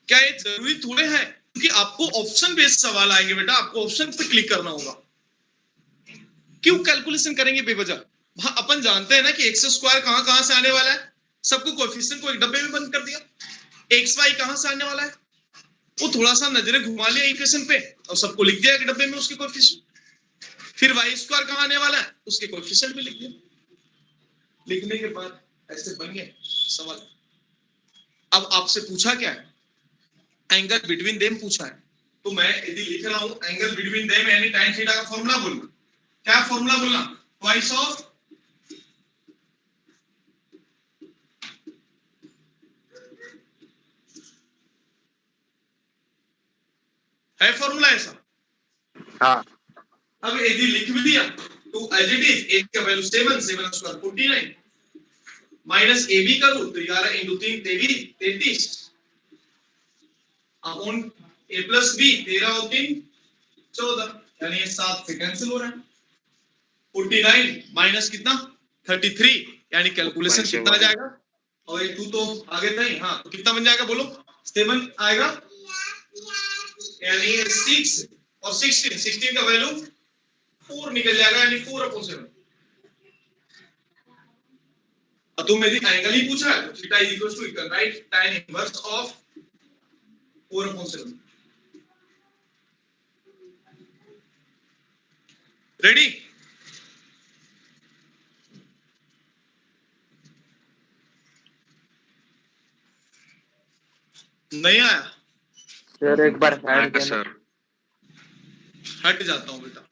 क्या ये जरूरी थोड़े है? क्योंकि आपको ऑप्शन बेस्ड सवाल आएंगे बेटा, आपको ऑप्शन पे क्लिक करना होगा। क्यों कैलकुलेशन करेंगे बेवजह? अपन जानते हैं ना कि एक्स स्क्वायर कहां से आने वाला है, सबको कोएफिशिएंट को एक डब्बे में बंद कर दिया। एक्स वाई कहां से आने वाला है, वो थोड़ा सा नजरें घुमा लिया इक्वेशन पे और सबको लिख दिया एक डब्बे में उसके कोएफिशिएंट। फिर वाई स्क्वायर कहां आने वाला है, उसके कोएफिशिएंट भी लिख दिया। लिखने के बाद ऐसे बन गए सवाल। अब आपसे पूछा क्या है? एंगल बिटवीन देम पूछा है, तो मैं यदि लिख रहा हूं एंगल बिटवीन देम यानी tan थीटा का फॉर्मूला बोलना। क्या फॉर्मूला बोलना? ट्वाइस ऑफ है फॉर्मूला ऐसा। हाँ अब यदि लिख भी दिया two as it is, a का value 7, 7 square 49 minus a b करूं तो 11 into 3 33 upon a plus b 13 और 3 14, यानी ये 7 से कैंसिल हो रहा है। 49 माइनस कितना 33, यानी कैलकुलेशन कितना आ जाएगा, और ये 2 तो आगे था ही, हाँ तो कितना बन जाएगा बोलो, 7 आएगा, यानी 6 और 16 का वैल्यू 4 निकल जाएगा, यानी 4/7। अब तुम मेरी एंगल ही पूछ रहा है, theta is equal to equal right tan inverse of 4/7। Ready? नहीं आया सर एक बार आएगा हट देना। सर। हट जाता हूं बेटा।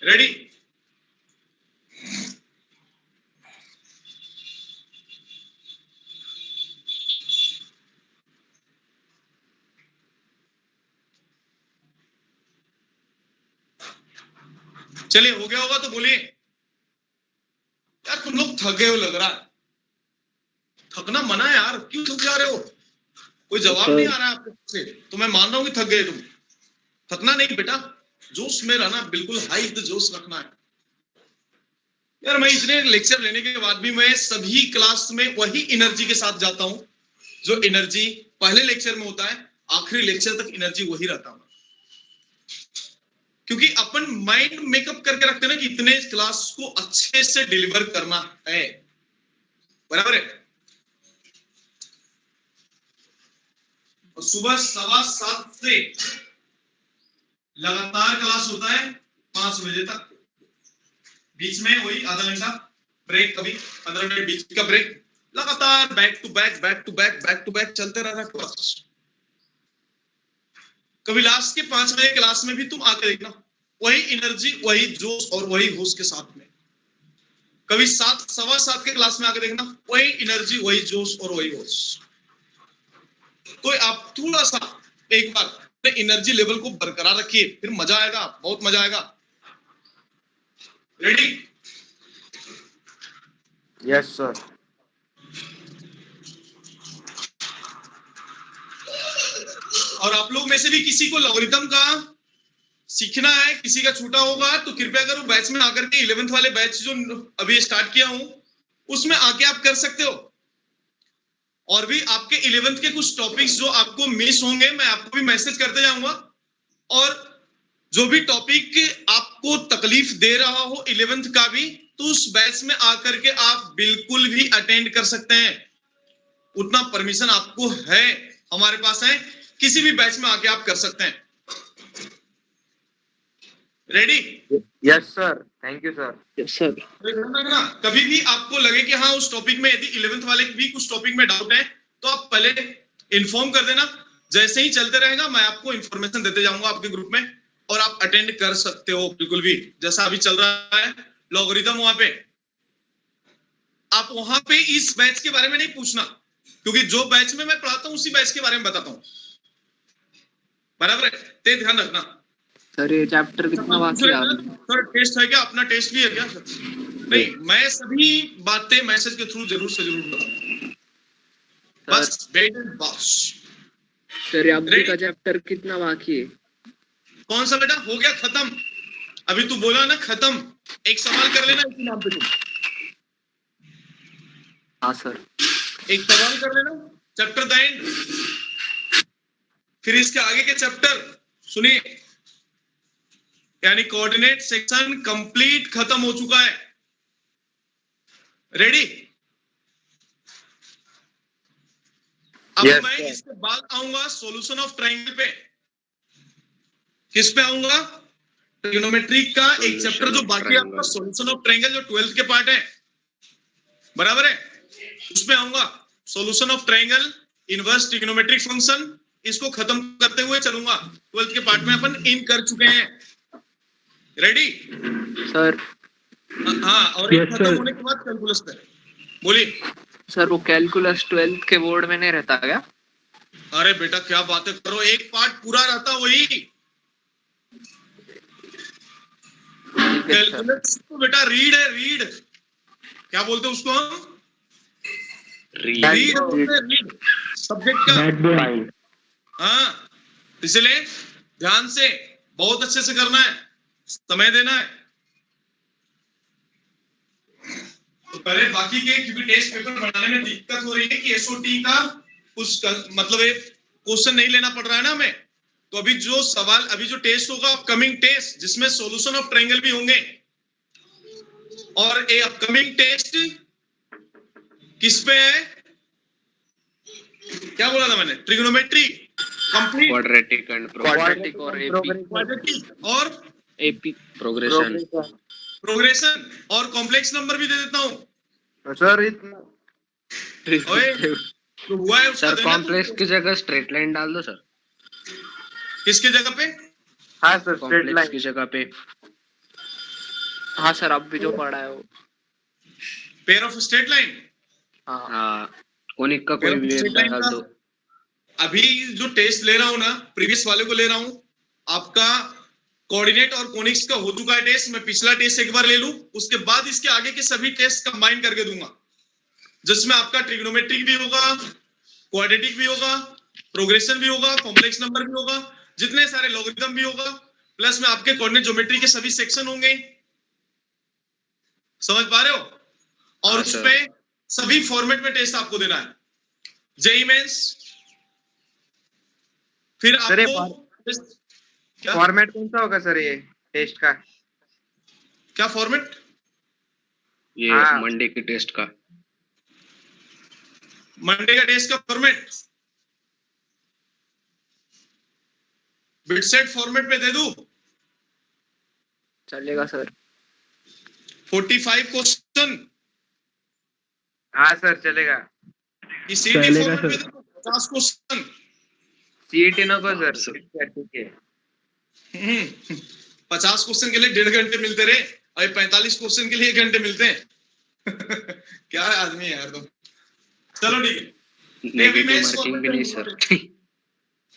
रेडी? चलिए हो गया होगा तो बोलिए। यार तुम लोग थक गए हो लग रहा है, थकना मना है यार, क्यों थक जा रहे हो? कोई जवाब नहीं आ रहा है आपके से, तो मैं मान रहा हूं कि थक गए तुम। थकना नहीं बेटा, जोश में रहना, बिल्कुल हाई जोश रखना है। यार मैं इतने लेक्चर लेने के बाद भी मैं सभी क्लास में वही एनर्जी के साथ जाता हूं जो एनर्जी पहले लेक्चर में होता है, आखिरी लेक्चर तक एनर्जी वही रहता हूं, क्योंकि अपन माइंड मेकअप करके रखते हैं ना कि इतने क्लास को अच्छे से डिलीवर करना है, बराबर है। और सुबह 7:15 से लगातार क्लास होता है 5 बजे तक, बीच में वही आधा घंटा ब्रेक, कभी 15 मिनट बीच का ब्रेक, लगातार बैक टू बैक चलते रहना क्लास। कभी लास्ट के 5 बजे क्लास में भी तुम आके देखना, वही एनर्जी, वही जोश और वही होश के साथ में। कभी 7:15 के क्लास में आके देखना, वही एनर्जी, वही जोश और वही होश। तो आप थोड़ा सा एक बार अपने एनर्जी लेवल को बरकरार रखिए, फिर मजा आएगा, बहुत मजा आएगा। रेडी? Yes sir. और आप लोग में से भी किसी को लॉगरिथम का सीखना है, किसी का छूटा होगा, तो कृपया करो बैच में आकर के 11th वाले बैच जो अभी स्टार्ट किया हूं उसमें आके आप कर सकते हो। और भी आपके 11th के कुछ टॉपिक्स जो आपको मिस होंगे, मैं आपको भी मैसेज करते जाऊंगा, और जो भी टॉपिक आपको तकलीफ दे रहा हो 11th का भी, तो उस बैच में आकर के आप बिल्कुल भी अटेंड कर सकते हैं। उतना परमिशन आपको है, हमारे पास है, किसी भी बैच में आके आप कर सकते हैं। Ready? Yes sir, thank you sir. Yes sir. कभी भी आपको लगे कि हाँ उस टॉपिक में, यदि 11th वाले भी कुछ टॉपिक में डाउट है, तो आप पहले इन्फॉर्म कर देना। जैसे ही चलते रहेगा मैं आपको इन्फॉर्मेशन देते जाऊंगा आपके ग्रुप में, और आप अटेंड कर सकते हो बिल्कुल भी। जैसा अभी चल रहा है लॉगरिथम, वहां पे आप वहां पे इस बैच के बारे में नहीं पूछना, क्योंकि जो बैच में मैं पढ़ाता हूं उसी बैच के बारे में बताता हूं, बराबर है? ते ध्यान रखना। सर ये चैप्टर कितना बाकी है? सर टेस्ट है क्या? अपना टेस्ट भी है क्या? नहीं, मैं सभी बातें मैसेज के थ्रू जरूर से जरूर बताऊंगा। बस वेट एंड वॉच। सर अभी का चैप्टर कितना बाकी है? कौन सा बेटा? हो गया खत्म। अभी तू बोला ना खत्म, एक सवाल कर लेना इसी नाम पे तुम। हाँ सर। एक सवाल कर लेना, चैप्टर द एंड। फिर इसके आगे के चैप्टर सुनिए, यानी कोऑर्डिनेट सेक्शन कंप्लीट खत्म हो चुका है। रेडी? अब Yes, मैं sir. इसके बाद आऊंगा सॉल्यूशन ऑफ ट्रायंगल पे। किस पे आऊंगा? ट्रिग्नोमेट्री का एक चैप्टर जो बाकी है आपका, सॉल्यूशन ऑफ ट्रायंगल, जो 12th के पार्ट है, बराबर है, उसमें आऊंगा। Solution of triangle, inverse trigonometric function, इसको खत्म करते हुए चलूंगा। 12th के पार्ट में अपन इन कर चुके हैं। रेडी? सर हाँ, और Yes, खत्म sir. होने के बाद कैलकुलस पे बोलिए। सर वो कैलकुलस 12th के बोर्ड में नहीं रहता क्या? अरे बेटा क्या बातें करो, एक पार्ट पूरा रहता वही ठीक है सर। कैलकुलस। तो बेटा रीड है, रीड क्या बोलते हैं उसको हम? रीड बोलते हैं, रीड सब्जेक्ट का। बैकबोन। हाँ, इसलिए ध्यान से बहुत अच्छे से करना है, समय देना है। तो पहले बाकी के, क्योंकि टेस्ट पेपर बनाने में दिक्कत हो रही है कि एसओटी का कुछ मतलब एक क्वेश्चन नहीं लेना पड़ रहा है ना हमें। तो अभी जो सवाल, अभी जो टेस्ट होगा अपकमिंग टेस्ट, जिसमें सॉल्यूशन ऑफ ट्रायंगल भी होंगे, और ये अपकमिंग टेस्ट किस पे है? क्या बोला था मैंने? Trigonometry complete, quadratic and quadratic और एपी क्वाड्रेटिक और एपी प्रोग्रेशन। प्रोग्रेशन, और कॉम्प्लेक्स नंबर भी दे देता हूं। सर इतना ओए, तो हुआ है उसका सर देना कॉम्प्लेक्स की जगह स्ट्रेट लाइन डाल दो सर। किसके जगह पे? हाँ सर स्ट्रेट कॉम्प्लेक्स लाइन की जगह पे हाँ सर, अब भी जो पढ़ा है वो। Pair of straight line. हाँ हाँ, कोनिक का कोई भी एक डाल दो। अभी जो टेस्ट ले रहा हूं ना, प्रीवियस वाले को ले रहा हूं, आपका कोऑर्डिनेट और कोनिक्स का हो चुका है टेस्ट। मैं पिछला टेस्ट एक बार ले लूं, उसके बाद इसके आगे के सभी टेस्ट कंबाइन करके दूंगा, जिसमें आपका ट्रिग्नोमेट्रिक भी होगा, क्वाड्रेटिक भी होगा, प्रोग्रेशन भी होगा, कॉम्प्लेक्स नंबर भी होगा, जितने सारे लॉगरिथम भी होगा, प्लस में आपके कोऑर्डिनेट ज्योमेट्री के सभी सेक्शन होंगे। समझ पा रहे हो? और हाँ, उसपे सभी फॉर्मेट में टेस्ट आपको देना है। जेई मेंस, फिर सर, ये आपको क्या फॉर्मेट कौन सा होगा सर ये टेस्ट का? क्या फॉर्मेट? ये हाँ। मंडे की टेस्ट का। मंडे का टेस्ट का फॉर्मेट बिटसेट फॉर्मेट में दे दूं? चलेगा सर। 45 क्वेश्चन हाँ सर चलेगा। की सीटी चलेगा फॉर्मेट में सर। दे दूं? 50 क्वेश्चन। सीईटी नको सर, ठीक है। 50 क्वेश्चन के लिए 1.5 घंटे मिलते रहे, अभी 45 क्वेश्चन के लिए 1 घंटे मिलते हैं। क्या आदमी है यार तुम। चलो ठीक है, नेगेटिव मार्किंग भी नहीं सर।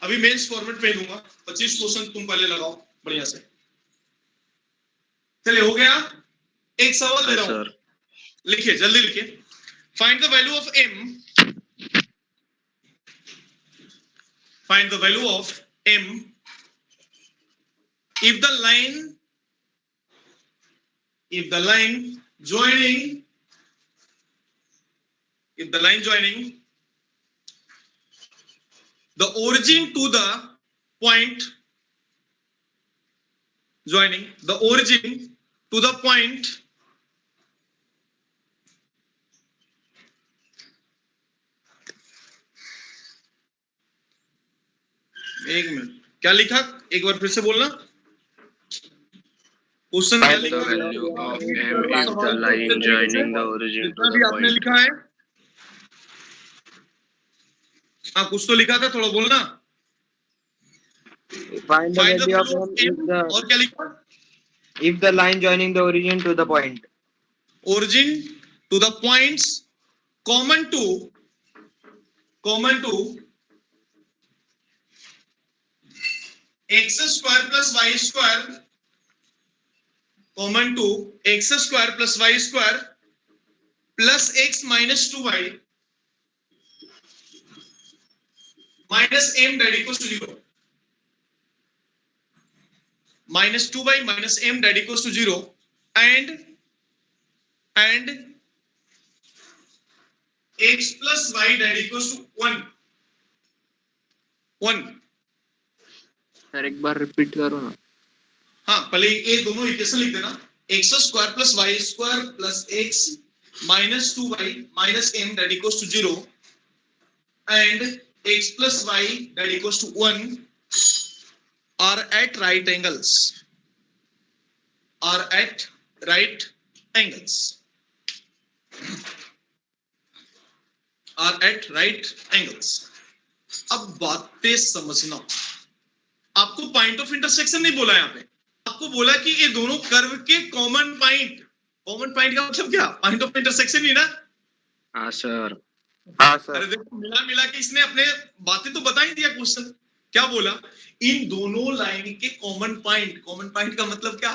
अभी मेंस फॉर्मेट पे दूंगा। 25 क्वेश्चन तुम पहले लगाओ बढ़िया से। चलिए हो गया। एक सवाल दे रहा हूं, सर लिखिए जल्दी लिखिए। Find the value of m, find the value of m if the line joining the origin to the point, joining the origin to the point एक मिनट, क्या लिखा? एक बार फिर से बोलना। क्वेश्चन क्या the लिखा? value of m is the line joining the origin to जितना भी the आपने point. लिखा है, हाँ कुछ तो लिखा था, थोड़ा बोलना। Find the Find the value of value m of if m, the और क्या लिखा? if the line joining the origin to the point. Origin to the points common to x square plus y square, common to x square plus y square plus x minus 2y minus m that equals to 0, minus 2y minus m that equals to 0, and x plus y that equals to 1. Sir एक बार repeat करो ना। हाँ पहले ये दोनों equation लिख देना। X square plus y square plus x minus 2y minus m that equals to 0 and x plus y that equals to 1 are at right angles. अब बातें समझना। आपको पॉइंट ऑफ इंटरसेक्शन नहीं बोला यहाँ पे, आपको बोला कि ये दोनों कर्व के कॉमन पॉइंट का मतलब क्या? पॉइंट ऑफ इंटरसेक्शन ही ना। हाँ सर। हाँ अरे सर। देखो मिला मिला के इसने अपने बातें तो बता ही दिया। क्वेश्चन क्या बोला, इन दोनों लाइन के कॉमन पॉइंट का मतलब क्या?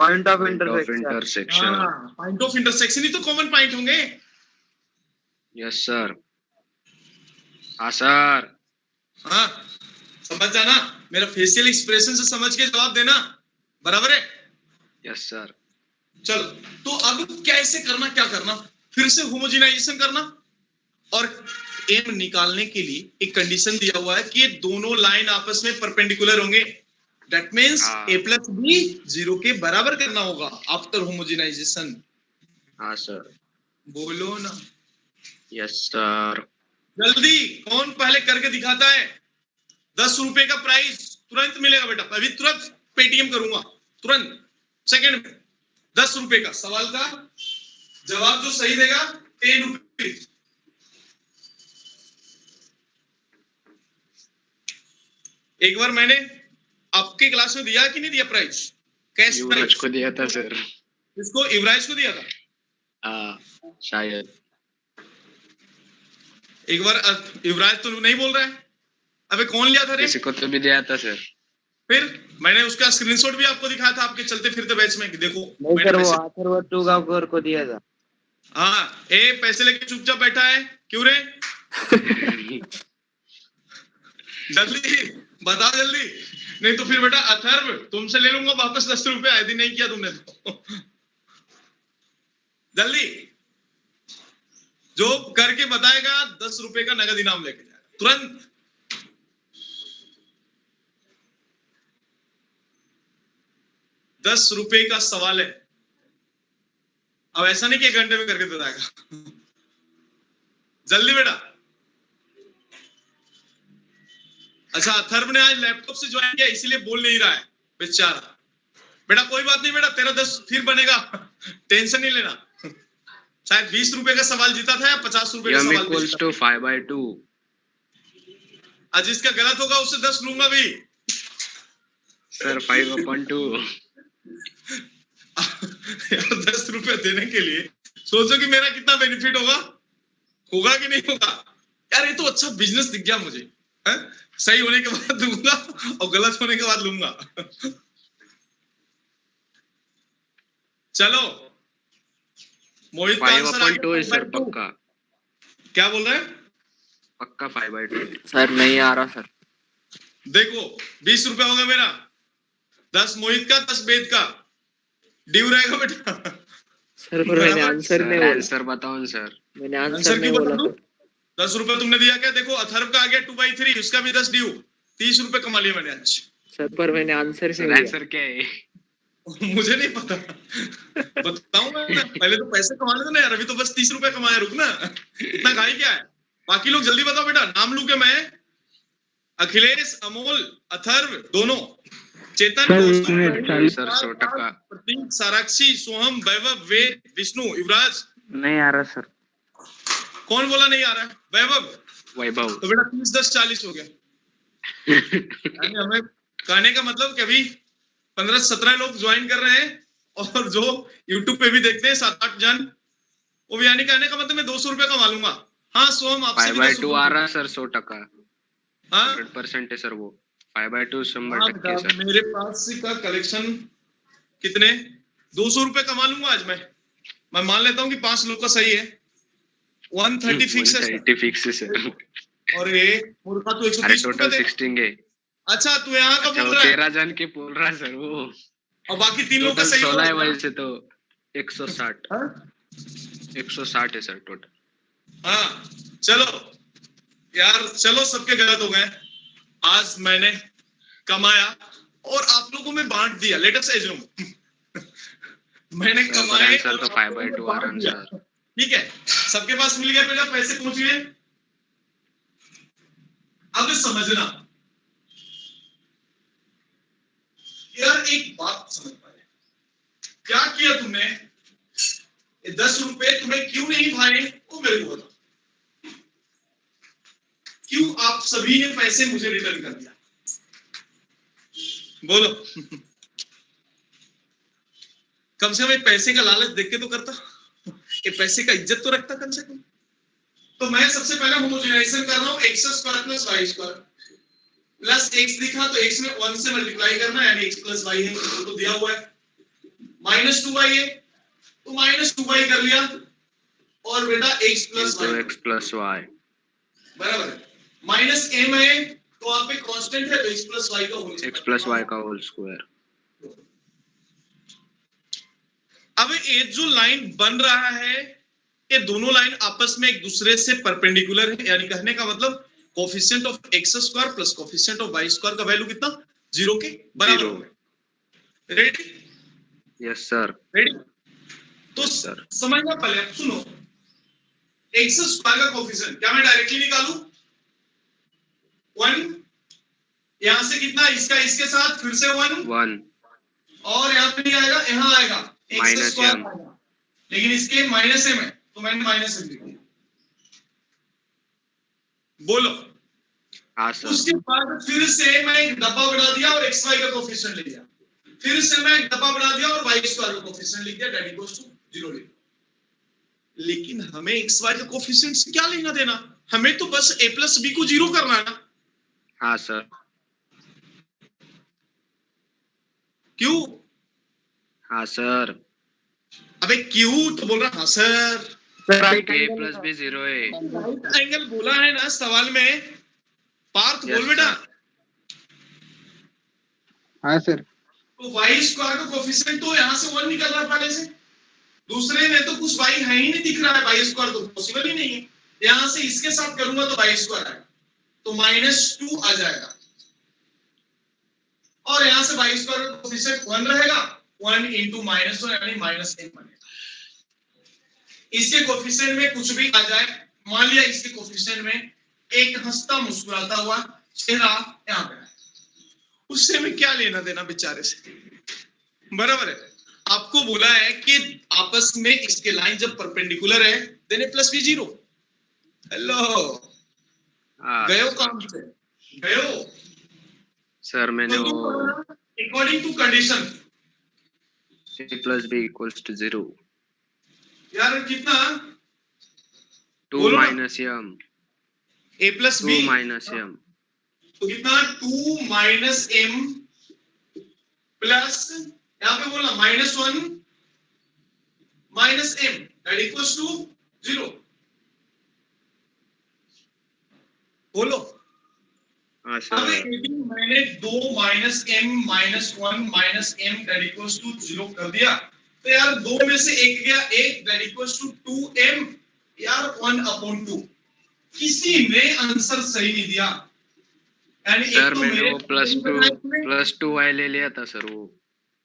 Point of Point of intersection. intersection. हाँ, पॉइंट ऑफ इंटरसेक्शन ही तो कॉमन पॉइंट होंगे। Yes sir. हाँ सर। हाँ, समझ जाना, मेरा फेशियल एक्सप्रेशन से समझ के जवाब देना, बराबर है? Yes sir. चलो, तो अब कैसे करना, क्या करना, फिर से होमोजेनाइजेशन करना, और एम निकालने के लिए एक कंडीशन दिया हुआ है कि ये दोनों लाइन आपस में परपेंडिकुलर होंगे। दैट मींस हाँ। a प्लस बी 0 के बराबर करना होगा आफ्टर होमोजेनाइजेशन। हाँ सर। बोलो ना Yes sir. जल्दी, कौन पहले करके दिखाता है? 10 रुपए का प्राइस तुरंत मिलेगा बेटा, अभी तुरंत पेटीएम करूंगा, तुरंत सेकंड में। 10 रुपए का सवाल का जवाब जो सही देगा 10 रुपए। एक बार मैंने आपके क्लास में दिया कि नहीं दिया प्राइस, कैश युवराज प्राइस? को दिया था सर। इसको युवराज को दिया था शायद। एक बार। युवराज तो नहीं बोल रहा है, अबे कौन लिया था रे? किसी को तो भी दिया था सर। फिर मैंने उसका स्क्रीनशॉट भी आपको दिखाया था आपके चलते फिरते बैच में कि देखो नहीं मैंने सर, वो पैसे। अथर्व टूगांवकर को दिया था। हाँ, ए पैसे लेके चुपचाप बैठा है क्यों रे? जल्दी बता जल्दी, नहीं तो फिर बेटा अथर्व तुमसे ले लूंगा वापस 10 रुपए, आए दिन नहीं किया तुमने तो। जल्दी, जो करके बताएगा 10 रुपए का नगद इनाम लेके जाएगा तुरंत। ₹10 का सवाल है, अब ऐसा नहीं कि 1 घंटे में करके बताएगा। जल्दी बेटा। अच्छा, अथर्व ने आज लैपटॉप से ज्वाइन किया इसीलिए बोल नहीं रहा है बेचारा। बेटा कोई बात नहीं बेटा, तेरा 10 फिर बनेगा, टेंशन नहीं लेना। शायद 20 रुपए का सवाल जीता था या 50 रुपए का m सवाल equals जीता to 5/2. था। आज जिसका गलत होगा उससे 10 लूंगा भी। सर 5/2. यार 10 रुपए देने के लिए सोचो कि मेरा कितना बेनिफिट होगा, होगा कि नहीं होगा? यार ये तो अच्छा बिजनेस दिख गया मुझे, है? सही होने के बाद दूंगा और गलत होने के बाद लूंगा। चलो, मोहित का आंसर आ 5/2 है गया सर 5/2। पक्का। क्या बोल रहे हैं? पक्का 5/2. सर नहीं आ रहा सर। देखो 20 रुपए हो गया मेरा, 10 मोहित का 10 वेद का, ड्यू रहेगा बेटा। सर पर मैंने बराबर। आंसर नहीं बोला। आंसर बताओ ना सर। मैंने आंसर आंसर नहीं क्यों बोला बता दूं? सर। 10 रुपए तुमने दिया क्या? देखो अथर्व का आ गया 2/3, उसका भी 10 ड्यू, 30 रुपए कमा लिए मैंने आज। सर पर मैंने आंसर सर नहीं आंसर क्या है? मुझे नहीं पता, बताऊंगा ना, पहले तो पैसे कमा लेते ना यार, अभी तो बस 30 रुपए कमाया, रुक ना, इतना घाई क्या है? बाकी लोग जल्दी बताओ बेटा, नाम लू के मैं, अखिलेश, अमोल, अथर्व दोनों, चेतन, सर, कौस्तुभ, मैं प्रवीण, 40 सर 100%। प्रतीक, साराक्षी, सोहम, वैभव, वेद, विष्णु, युवराज। नहीं आ रहा सर। कौन बोला नहीं आ रहा है? वैभव। वैभव। तो बेटा 30, 10, 40 हो गया। यानी हमें कहने का मतलब कि अभी 15-17 लोग ज्वाइन कर रहे हैं, और जो YouTube पे भी देखते हैं 7-8 जन, वो भी, यानी कहने का मतलब मैं 200 रुपए कमा लूंगा। हाँ सोहम, आपसे भी 5/2 आ रहा सर 100%। हाँ 100% है सर वो। 5/2 हाँ 100% बेटा, सर। मेरे पास का कलेक्शन कितने, 200 रुपए कमा लूंगा आज मैं मान लेता हूँ कि 5 लोग का सही है, 130 फिक्स है सर। 130 फिक्स है सर। और ये मुर्गा तो अरे 130 रुपए टोटल दे। 16 है। अच्छा तू यहाँ का अच्छा बोल वो रहा है, 13 जन के बोल रहा है सर वो। और बाकी 3 लोग का टोटल सही 16 है होगा। वैसे तो 160। हाँ? 160 है सर टोटल। हाँ चलो यार, चलो सबके गलत हो गए, आज मैंने कमाया और आप लोगों में बांट दिया, लेट अस एज्यूम मैंने सर, कमाए आंसर और तो आप लोगों में 5/2 बांट आराम दिया। सर। ठीक है, सबके पास मिल गया बेटा, पैसे पहुंच गए। अब समझना यार, एक बात समझ पाए, क्या किया तुमने, ये 10 रुपए तुम्हें क्यों नहीं भाए वो मेरे को बताओ। क्यों आप सभी ने पैसे मुझे रिटर्न कर दिया, बोलो। कम से कम एक पैसे का लालच देख के तो करता, ये पैसे का इज्जत तो रखता कम से कम। तो मैं सबसे पहले होमोजेनाइजेशन कर रहा हूँ, x square plus y square plus x दिखा तो एक्स में 1 से मल्टीप्लाई करना है, यानी एक्स प्लस वाई है तो दिया हुआ है, माइनस 2y है तो माइनस 2y कर लिया, और बेटा x प्लस वाई बराबर है, माइनस m है तो वहां पे कांस्टेंट है तो x प्लस वाई का होल स्क्वायर। अब ये जो लाइन बन रहा है, ये दोनों लाइन आपस में एक दूसरे से परपेंडिकुलर है, यानी कहने का मतलब coefficient of x square plus coefficient of y square का वैल्यू कितना, 0 के बराबर होगा। रेडी? Yes sir. रेडी? तो समझना पहले, सुनो, एक्स स्क्वायर का कोफिशिएंट क्या मैं डायरेक्टली निकालूं, 1, यहां से कितना, इसका इसके साथ फिर से 1 और यहां पे नहीं आएगा, यहां आएगा एक्स स्क्वायर, लेकिन इसके माइनस m है तो मैंने माइनस m लिख दिया। बोलो। हाँ सर। उसके बाद फिर से मैं एक डब्बा बढ़ा दिया और एक्स वाई का कोफिशिएंट लिख दिया, फिर से मैं एक डब्बा बढ़ा दिया और वाई स्क्वायर का कोफिशिएंट लिख दिया, दैट इक्वल्स टू 0 लिख दिया। लेकिन हमें एक्स वाई का कोफिशिएंट से क्या लेना देना, हमें तो बस a प्लस b को 0 करना है ना। हाँ सर। क्यों? हाँ सर। अबे क्यों तो बोल रहा, हाँ sir right a plus b 0 है। राइट एंगल बोला है ना सवाल में, पार्थ बोल बेटा। हाँ सर। तो वाई स्क्वायर का कोफिशिएंट तो यहाँ से 1 निकल रहा है पहले से, दूसरे में तो कुछ वाई है ही नहीं दिख रहा है, वाई स्क्वायर तो पॉसिबल ही नहीं है, यहाँ से इसके साथ करूंगा तो वाई स्क्वायर आएगा तो -2 आ जाएगा, और यहाँ से वाई स्क्वायर का कोफिशिएंट 1 रहेगा, 1 into -1 यानी -1 बनेगा। इसके कोफिशिएंट में कुछ भी आ जाए, मान लिया इसके कोफिशिएंट में एक हंसता मुस्कुराता हुआ चेहरा यहाँ पे है, उससे में क्या लेना देना बेचारे से, बराबर है। आपको बोला है कि आपस में इसके लाइन जब परपेंडिकुलर है then a plus b 0। Hello, गयो काम से गयो सर मैंने वो according to condition a plus b equals to 0। यार कितना 2 minus m a plus b 2 minus m तो कितना 2 माइनस m प्लस यहाँ पे बोलना -1 minus m that equals to 0। बोलो। हाँ अब सर। मैंने 2 minus m minus 1 minus m that equals to 0 कर दिया, तो यार 2 में से एक गया, 1 दैट इक्वल्स टू 2m, यार 1/2। किसी ने आंसर सही नहीं दिया, यानी सर एक तो मैंने मेरे वो +2y ले लिया था सर, वो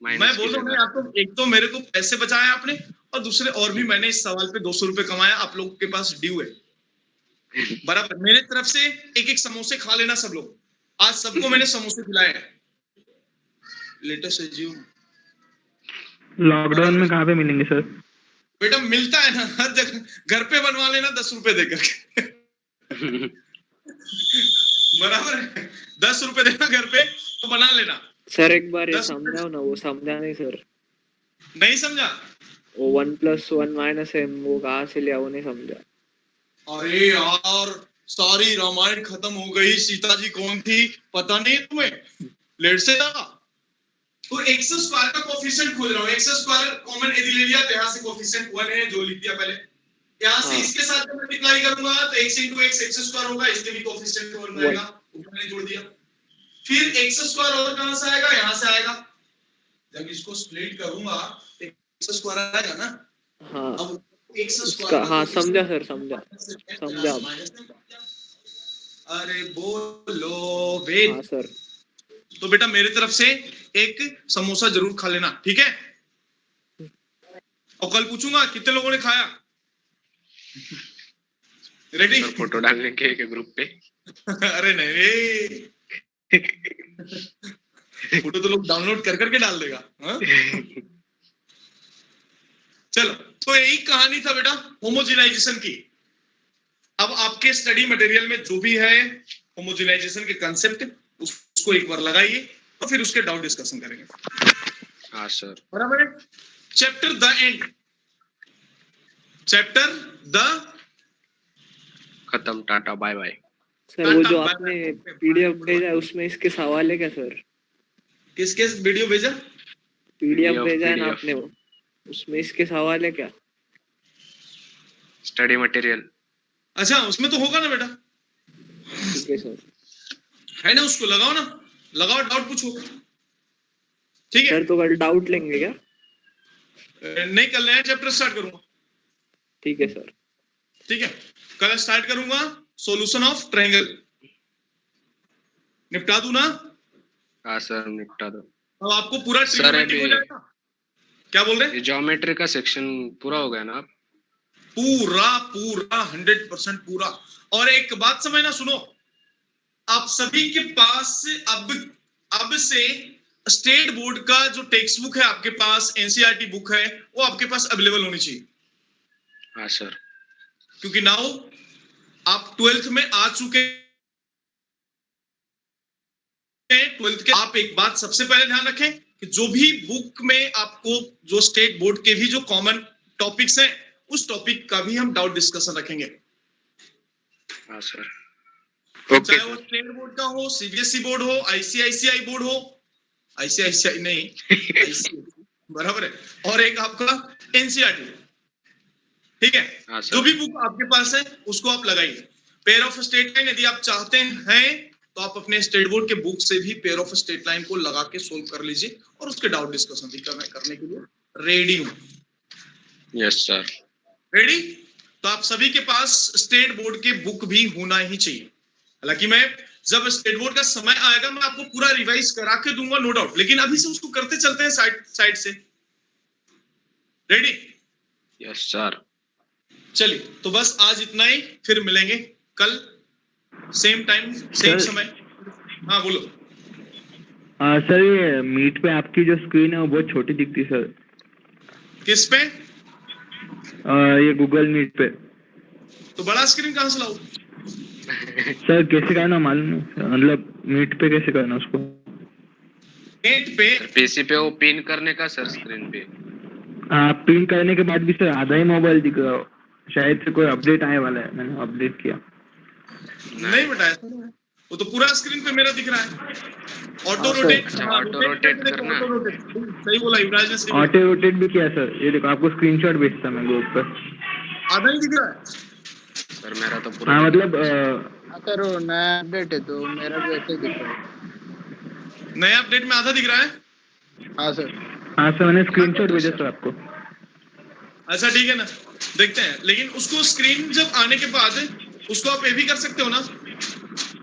मैं बोल रहा हूँ ना, आपको एक तो मेरे को पैसे बचाए आपने, और दूसरे और भी मैंने इस सवाल पे 200 रुपए कमाया, आप लोगों के पास ड्यू है बराबर। मेरे तरफ से एक समोसे खा लेना सब लोग, आज सबको मैंने समोसे खिलाए हैं। लेटेस्ट एज्यूम लॉकडाउन में कहाँ पे मिलेंगे सर? बेटा मिलता है ना हर जगह, घर पे बनवा लेना 10 रुपए देकर बराबर है, 10 रुपए देना घर पे तो बना लेना। सर एक बार ये समझाओ ना, वो समझा नहीं सर। नहीं समझा? वो 1 + 1 - m वो कहाँ से लिया, वो नहीं समझा। अरे यार सारी रामायण खत्म हो गई, सीता जी कौन थी पता नहीं तुम्हें, लेट से था। तो एक्स स्क्वायर का कोफिशिएंट खोज रहा हूँ, एक्स स्क्वायर कॉमन यदि ले लिया तो यहाँ से कोफिशिएंट 1 है जो लिख दिया पहले, यहाँ से इसके साथ मल्टीप्लाई करूंगा तो x * x x स्क्वायर होगा, इसके भी कोफिशिएंट 1 रहेगा, ऊपर मैंने जोड़ दिया। फिर x स्क्वायर और कहां से आएगा, यहां से आएगा, जब इसको स्प्लिट करूंगा तो x स्क्वायर आएगा ना। हाँ अब x स्क्वायर, हाँ समझा सर, समझा। अरे बोलो वेट। हाँ सर। तो बेटा मेरे तरफ से एक समोसा जरूर खा लेना, ठीक है? और कल पूछूंगा कितने लोगों ने खाया। रेडी? फोटो डालने के ग्रुप पे। अरे नहीं फोटो तो लोग डाउनलोड कर करके डाल देगा। चलो, तो यही कहानी था बेटा होमोजेनाइजेशन की। अब आपके स्टडी मटेरियल में जो भी है होमोजेनाइजेशन के कंसेप्ट, उसको एक बार लगाइए और फिर उसके डाउट डिस्कशन करेंगे। हाँ सर। बराबर है। Chapter the end, chapter the खत्म, टाटा बाय बाय। सर वो जो आपने पीडीएफ भेजा है उसमें इसके सवाल है क्या सर? किसके वीडियो भेजा? पीडीएफ PDF भेजा है ना आपने, वो उसमें इसके सवाल है क्या? Study material. अच्छा उसमें तो होगा ना बेटा, ठीक है सर। है ना, उसको लगाओ ना, लगाओ, डाउट पूछो, ठीक है। सर तो कल डाउट लेंगे क्या? नहीं, कल नया चैप्टर स्टार्ट करूंगा, ठीक है सर। ठीक है। कल स्टार्ट करूंगा सॉल्यूशन ऑफ ट्रायंगल, निपटा दूं ना? हाँ सर, निपटा दो। अब आपको पूरा सर, ट्रिग्नोमेट्रिक हो अभी- जाएगा। क्या बोल रहे हैं? ये ज्योमेट्री का सेक्शन पूरा हो गया ना आप? पूरा पूरा 100% पूरा। और एक बात समझना, सुनो, आप सभी के पास अब से स्टेट बोर्ड का जो टेक्स्ट बुक है आपके पास, एनसीईआरटी बुक है, वो आपके पास अवेलेबल होनी चाहिए, हाँ सर। क्योंकि नाउ आप 12th में आ चुके हैं। 12th के आप एक बात सबसे पहले ध्यान रखें कि जो भी बुक में आपको जो स्टेट बोर्ड के भी जो कॉमन टॉपिक्स हैं, उस टॉपिक का भी हम डाउट डिस्कशन रखेंगे। हाँ सर। चाहे वो स्टेट बोर्ड का हो, सीबीएसई बोर्ड हो, आईसीआईसीआई बोर्ड हो, आईसीआईसीआई नहीं ICSE, बराबर है, और एक आपका एनसीईआरटी, ठीक है। हाँ सर। जो भी बुक आपके पास है उसको आप लगाइए। पेयर ऑफ स्ट्रेट लाइन यदि आप चाहते हैं तो आप अपने स्टेट बोर्ड के बुक से भी पेयर ऑफ स्ट्रेट लाइन को लगा के सोल्व कर लीजिए, और उसके डाउट डिस्कशन भी करने के लिए रेडी हूं। Yes sir. रेडी? तो आप सभी के पास स्टेट बोर्ड के बुक भी होना ही चाहिए। हालांकि मैं जब स्टेट बोर्ड का समय आएगा मैं आपको पूरा रिवाइज करा के दूंगा, नो डाउट, लेकिन अभी से उसको करते चलते हैं साइड से। रेडी? Yes sir. चलिए, तो बस आज इतना ही, फिर मिलेंगे कल सेम टाइम सेम सर- समय। हाँ बोलो। सर ये मीट पे आपकी जो स्क्रीन है वो बहुत छोटी दिखती है सर। किस पे? ये गूगल मीट पे। तो बड़ा स्क्रीन कहां से लाऊं? सर कैसे करना मालूम नहीं, मतलब मीट पे कैसे करना उसको? नेट पे पीसी पे वो पिन करने का सर, स्क्रीन पे। पिन करने के बाद भी सर आधा ही मोबाइल दिख रहा हो, शायद से कोई अपडेट आने वाला है, मैंने अपडेट किया। नहीं बेटा, ऐसा नहीं है। वो तो पूरा स्क्रीन पे मेरा दिख रहा है। ऑटो हाँ, सर। रोटेट, अच्छा, ऑटो रोटेट करना। ऑटो रोटेट, सही बोला युवराज ने, सही बोला। ऑटो रोटेट भी किया सर, ये देखो आपको स्क्रीनशॉट भेजता मैं ग्रुप पर। आधा ही दिख रहा है। सर मेरा तो पूरा हाँ दिख मतलब रहा है। सर वो नया अपडेट है तो मेरा भी ऐसे ही दिख रहा है। नया अपडेट में आधा दिख रहा है। हाँ सर। हाँ सर, मैंने स्क्रीनशॉट भेजा सर आपको। अच्छा ठीक है ना, देखते हैं। लेकिन उसको स्क्रीन जब आने के बाद उसको आप ये भी कर सकते हो ना।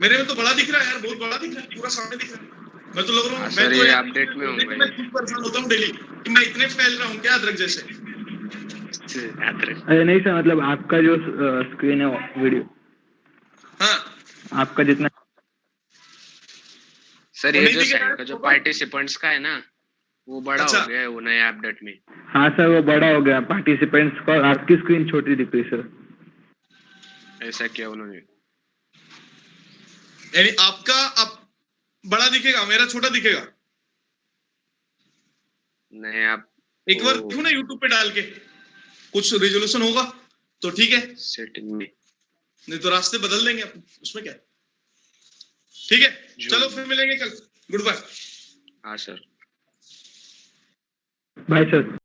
मेरे में तो बड़ा दिख रहा है यार, बहुत बड़ा दिख रहा है, पूरा सामने दिख रहा है। मैं तो लग रहा हूँ, हाँ, मैं सर, तो ये यार अपडेट में होऊंगा मैं ये। खुद परेशान होता हूँ डेली कि मैं इतने फैल रहा हूँ क्या अदरक जैसे। याद रहे। अरे नहीं सर, मतलब आपका जो स्क्रीन है वीडियो, हाँ, आपका जितना। सर वो ये नहीं जो दिख रहा साइड है का जो ऊपर? पार्टिसिपेंट्स का है ना, वो बड़ा अच्छा। हो गया है वो नए अपडेट में। हाँ सर, वो बड़ा हो गया पार्टिसिपेंट्स का, आपकी स्क्रीन छोटी दिख रही सर। ऐसा किया उन्होंने। यानी आपका अब बड़ा दिखेगा, मेरा छोटा दिखेगा। नहीं आप एक बार देखो ना यूट्यूब पे डाल के, कुछ रिजोल्यूशन होगा तो ठीक है, सेटिंग में। नहीं तो रास्ते बदल देंगे अपन, उसमें क्या है। ठीक है, चलो फिर मिलेंगे कल। Good bye. हाँ सर। Bye sir.